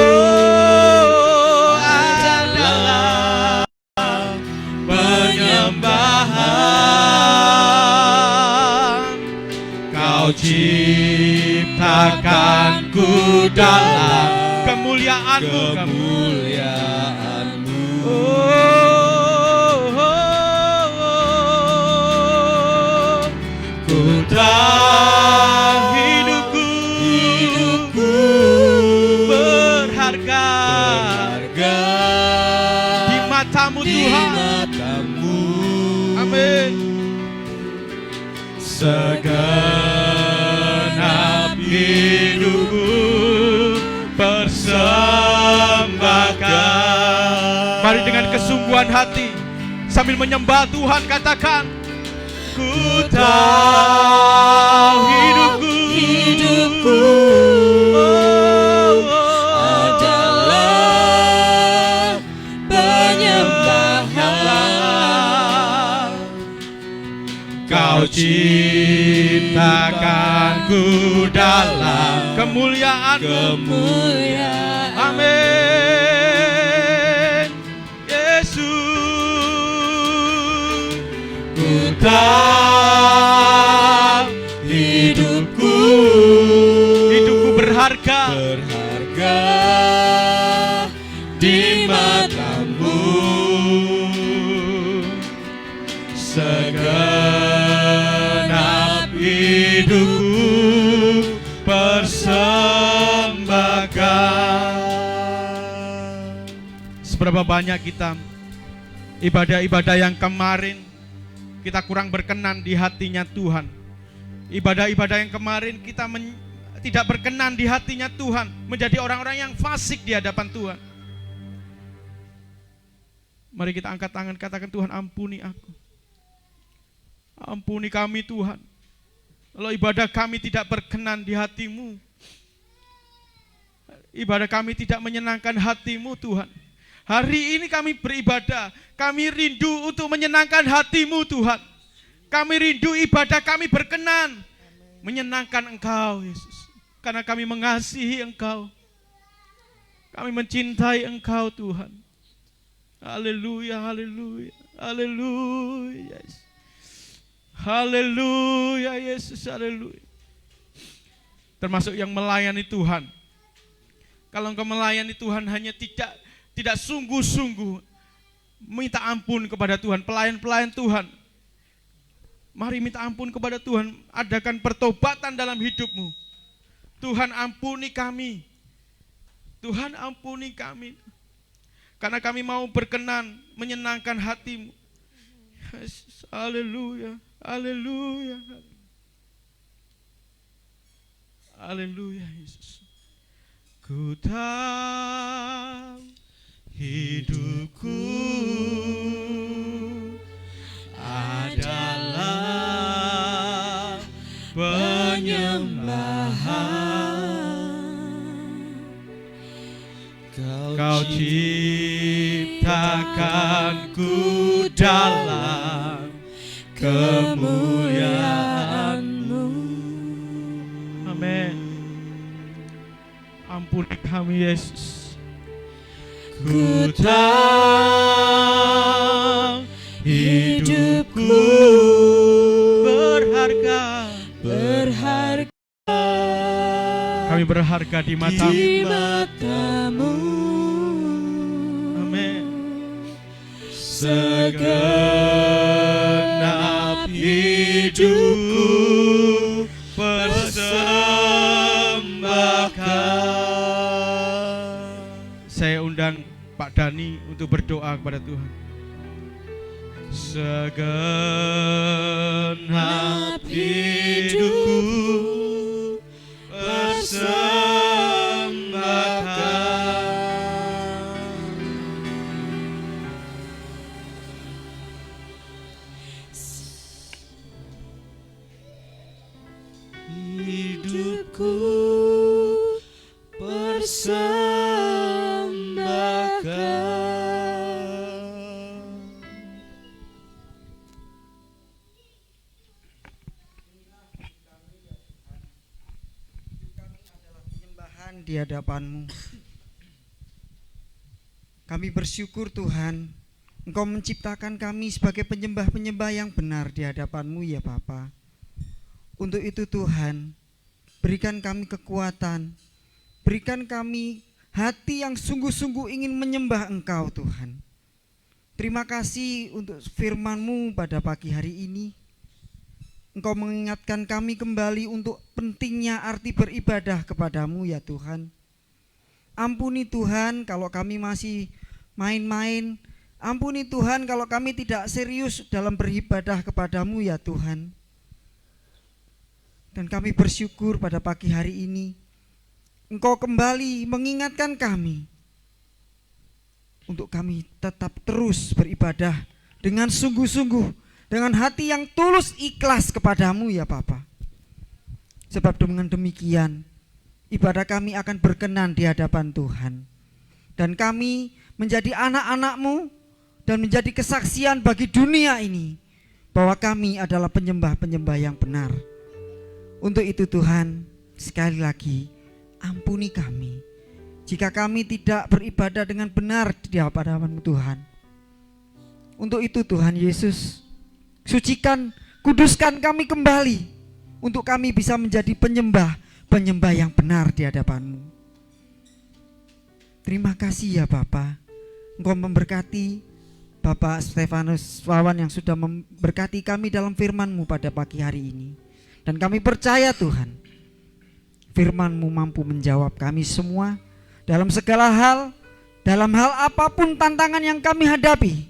oh, adalah penyembahan. Kau ciptakanku dalam kemuliaan-Mu. Ku tahu hidupku berharga di mata-Mu Tuhan. Amin. Segenap hidupku persembahkan. Mari dengan kesungguhan hati sambil menyembah Tuhan katakan, ku tahu hidupku adalah penyembahan. Kau ciptakanku dalam kemuliaan-Mu. Amin. Yesus, ku tahu hidupku berharga di mata-Mu. Segenap hidupku persembahkan. Seberapa banyak kita ibadah-ibadah yang kemarin kita kurang berkenan di hatinya Tuhan. Ibadah-ibadah yang kemarin kita tidak berkenan di hatinya Tuhan, menjadi orang-orang yang fasik di hadapan Tuhan. Mari kita angkat tangan, katakan, Tuhan ampuni aku. Ampuni kami Tuhan. Kalau ibadah kami tidak berkenan di hati-Mu, ibadah kami tidak menyenangkan hati-Mu Tuhan. Hari ini kami beribadah, kami rindu untuk menyenangkan hati-Mu Tuhan. Kami rindu ibadah kami berkenan, menyenangkan Engkau Yesus. Karena kami mengasihi Engkau, kami mencintai Engkau Tuhan. Haleluya, haleluya, haleluya, Yesus. Haleluya, Yesus, haleluya. Termasuk yang melayani Tuhan. Kalau engkau melayani Tuhan hanya tidak sungguh-sungguh minta ampun kepada Tuhan, pelayan-pelayan Tuhan, mari minta ampun kepada Tuhan, adakan pertobatan dalam hidupmu. Tuhan ampuni kami, Tuhan ampuni kami, karena kami mau berkenan menyenangkan hati-Mu. Yesus, haleluya, haleluya, haleluya Yesus. Ku tahu hidupku adalah penyembahan. Kau ciptakanku dalam kemuliaan-Mu. Amin. Ampuni kami Yesus. Ku tahu hidupku berharga, kami berharga di mata-Mu. Amin. Segenap hidupku persembahkan. Saya undang Pak Dani untuk berdoa kepada Tuhan. Segenap hidupku persembahkan. Hidupku persembahkan. Di hadapan-Mu, kami bersyukur Tuhan, Engkau menciptakan kami sebagai penyembah-penyembah yang benar di hadapan-Mu ya Bapa. Untuk itu Tuhan, berikan kami kekuatan, berikan kami hati yang sungguh-sungguh ingin menyembah Engkau Tuhan. Terima kasih untuk firman-Mu pada pagi hari ini. Engkau mengingatkan kami kembali untuk pentingnya arti beribadah kepadamu ya Tuhan. Ampuni Tuhan kalau kami masih main-main. Ampuni Tuhan kalau kami tidak serius dalam beribadah kepadamu ya Tuhan. Dan kami bersyukur pada pagi hari ini Engkau kembali mengingatkan kami untuk kami tetap terus beribadah dengan sungguh-sungguh, dengan hati yang tulus ikhlas kepadamu ya Bapa. Sebab dengan demikian ibadah kami akan berkenan di hadapan Tuhan. Dan kami menjadi anak-anak-Mu dan menjadi kesaksian bagi dunia ini bahwa kami adalah penyembah-penyembah yang benar. Untuk itu Tuhan, sekali lagi ampuni kami jika kami tidak beribadah dengan benar di hadapan-Mu Tuhan. Untuk itu Tuhan Yesus, sucikan, kuduskan kami kembali untuk kami bisa menjadi penyembah yang benar di hadapan-Mu. Terima kasih ya Bapa. Engkau memberkati Bapak Stefanus Wawan yang sudah memberkati kami dalam firman-Mu pada pagi hari ini. Dan kami percaya Tuhan, firman-Mu mampu menjawab kami semua dalam segala hal, dalam hal apapun tantangan yang kami hadapi.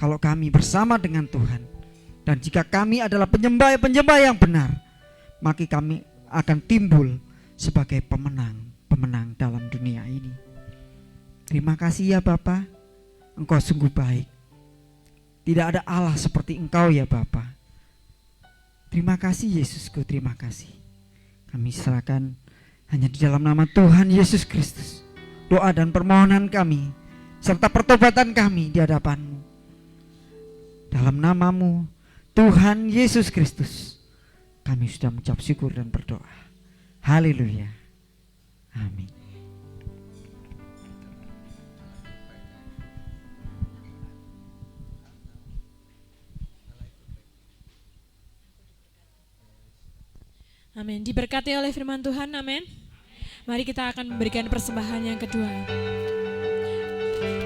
Kalau kami bersama dengan Tuhan, dan jika kami adalah penyembah yang benar, maka kami akan timbul sebagai pemenang dalam dunia ini. Terima kasih ya Bapa, Engkau sungguh baik. Tidak ada Allah seperti Engkau ya Bapa. Terima kasih Yesusku, terima kasih. Kami serahkan hanya di dalam nama Tuhan Yesus Kristus doa dan permohonan kami serta pertobatan kami di hadapan-Mu. Dalam nama-Mu Tuhan Yesus Kristus kami sudah mengucap syukur dan berdoa. Haleluya. Amin. Amin. Diberkati oleh firman Tuhan. Amin. Mari kita akan memberikan persembahan yang kedua.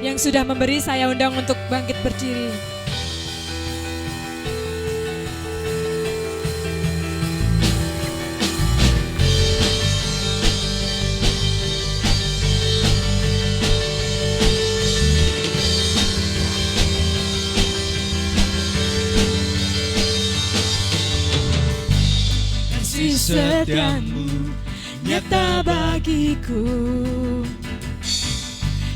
Yang sudah memberi saya undang untuk bangkit berdiri. Setiamu nyata bagiku,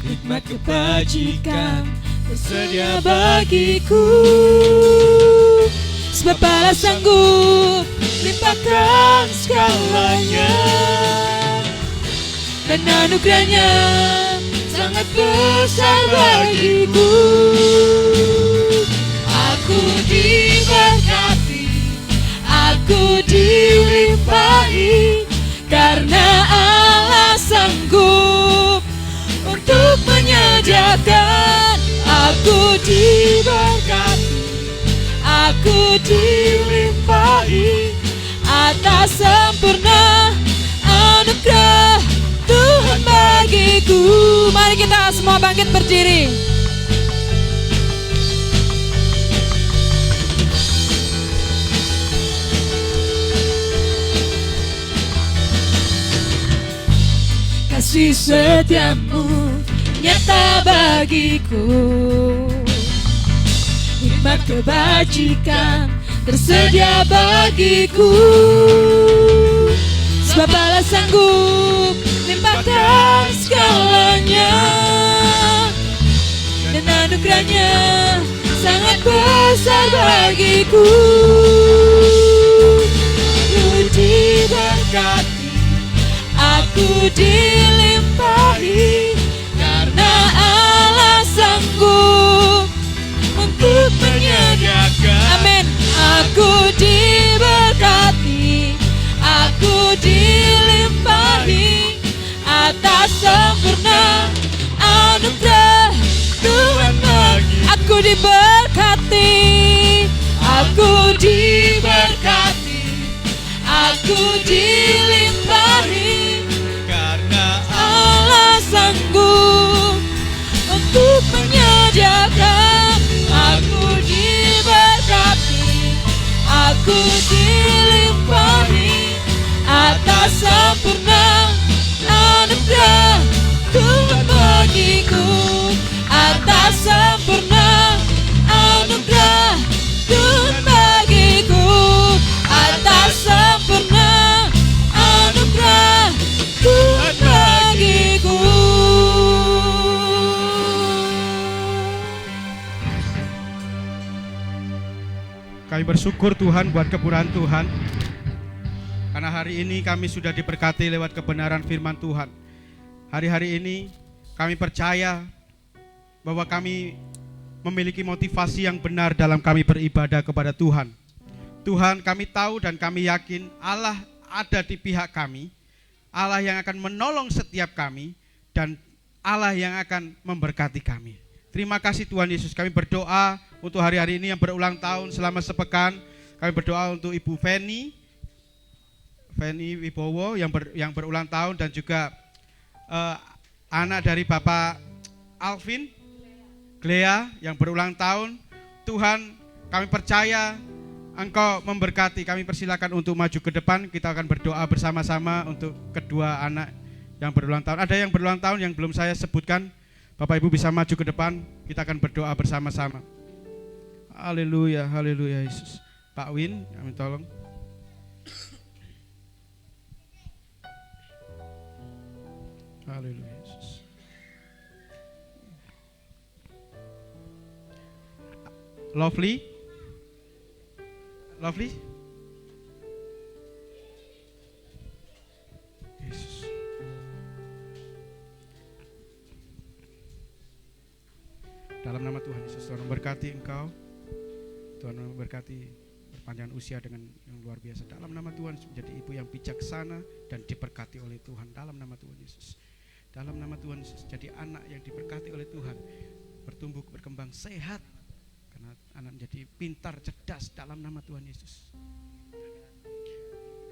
hikmat kebajikan tersedia bagiku, sebab Allah sanggup limpahkan segalanya, dan anugerahnya sangat besar bagiku. Aku diberkati, aku dilimpahi, karena Allah sanggup untuk menyediakan. Aku diberkati, aku dilimpahi atas sempurna anugerah Tuhan bagiku. Mari kita semua bangkit berdiri. Kasih setiamu nyata bagiku, hikmat kebajikan tersedia bagiku, sebab Allah sanggup limpahkan segalanya, dan anugerahnya sangat besar bagiku. Aku diberkati, aku dilimpahi, karena Allah sanggup untuk menyediakan. Amin. Aku diberkati, aku dilimpahi atas sempurna anugerah Tuhan bagi. Aku diberkati, aku diberkati, aku dilimpahi, sanggup untuk menyediakan. Aku diberkati, aku dilimpahi atas sempurna anugerah Tuhan bagiku, atas sempurna anugerah Tuhan bagiku, atas sempurna anugerah Tuhan bagiku. Kami bersyukur Tuhan buat kemuliaan Tuhan, karena hari ini kami sudah diberkati lewat kebenaran firman Tuhan. Hari-hari ini kami percaya bahwa kami memiliki motivasi yang benar dalam kami beribadah kepada Tuhan. Tuhan, kami tahu dan kami yakin Allah ada di pihak kami, Allah yang akan menolong setiap kami, dan Allah yang akan memberkati kami. Terima kasih Tuhan Yesus. Kami berdoa untuk hari-hari ini yang berulang tahun selama sepekan. Kami berdoa untuk Ibu Feni Wibowo yang berulang tahun, dan juga anak dari Bapak Alvin, Glea yang berulang tahun. Tuhan, kami percaya Engkau memberkati. Kami persilakan untuk maju ke depan. Kita akan berdoa bersama-sama untuk kedua anak yang berulang tahun. Ada yang berulang tahun yang belum saya sebutkan. Bapak Ibu bisa maju ke depan. Kita akan berdoa bersama-sama. Haleluya, haleluya Yesus. Pak Win, kami tolong. Haleluya Yesus. Lovely. Yesus. Dalam nama Tuhan Yesus, Tuhan memberkati engkau. Tuhan memberkati perpanjangan usia dengan yang luar biasa. Dalam nama Tuhan menjadi ibu yang bijaksana dan diberkati oleh Tuhan. Dalam nama Tuhan Yesus. Dalam nama Tuhan Yesus, jadi anak yang diberkati oleh Tuhan. Bertumbuh, berkembang sehat. Karena anak menjadi pintar, cerdas dalam nama Tuhan Yesus.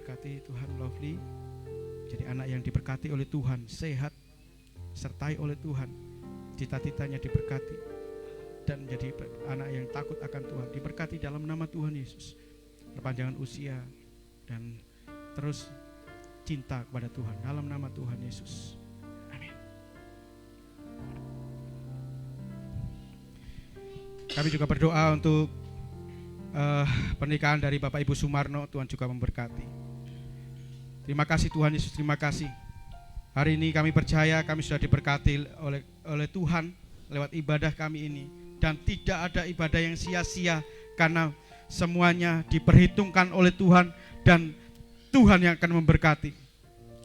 Berkati Tuhan Lovely. Jadi anak yang diberkati oleh Tuhan, sehat, sertai oleh Tuhan. Cita-citanya diberkati dan menjadi anak yang takut akan Tuhan. Diberkati dalam nama Tuhan Yesus. Perpanjangan usia dan terus cinta kepada Tuhan dalam nama Tuhan Yesus. Amin. Kami juga berdoa untuk pernikahan dari Bapak Ibu Sumarno. Tuhan juga memberkati. Terima kasih Tuhan Yesus, terima kasih. Hari ini kami percaya kami sudah diberkati oleh Tuhan lewat ibadah kami ini. Dan tidak ada ibadah yang sia-sia karena semuanya diperhitungkan oleh Tuhan dan Tuhan yang akan memberkati.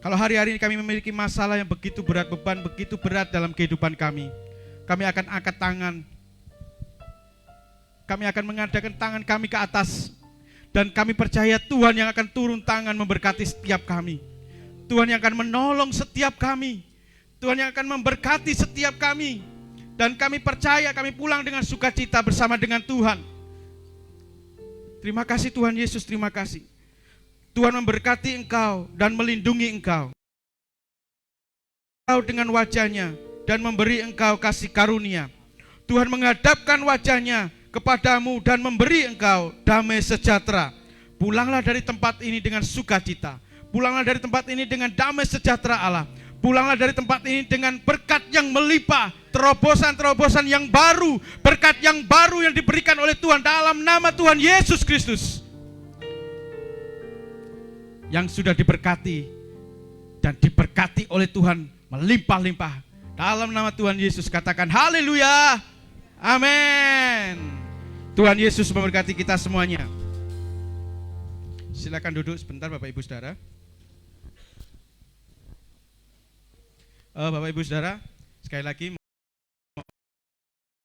Kalau hari-hari ini kami memiliki masalah yang begitu berat, beban begitu berat dalam kehidupan kami akan angkat tangan. Kami akan mengadakan tangan kami ke atas. Dan kami percaya Tuhan yang akan turun tangan memberkati setiap kami. Tuhan yang akan menolong setiap kami. Tuhan yang akan memberkati setiap kami. Dan kami percaya kami pulang dengan sukacita bersama dengan Tuhan. Terima kasih Tuhan Yesus, terima kasih. Tuhan memberkati engkau dan melindungi engkau. Engkau dengan wajahnya dan memberi engkau kasih karunia. Tuhan menghadapkan wajahnya kepadamu dan memberi engkau damai sejahtera. Pulanglah dari tempat ini dengan sukacita. Pulanglah dari tempat ini dengan damai sejahtera Allah. Pulanglah dari tempat ini dengan berkat yang melimpah, terobosan-terobosan yang baru, berkat yang baru yang diberikan oleh Tuhan dalam nama Tuhan Yesus Kristus. Yang sudah diberkati dan diberkati oleh Tuhan melimpah-limpah. Dalam nama Tuhan Yesus katakan haleluya. Amin. Tuhan Yesus memberkati kita semuanya. Silakan duduk sebentar Bapak Ibu Saudara. Bapak Ibu Saudara, sekali lagi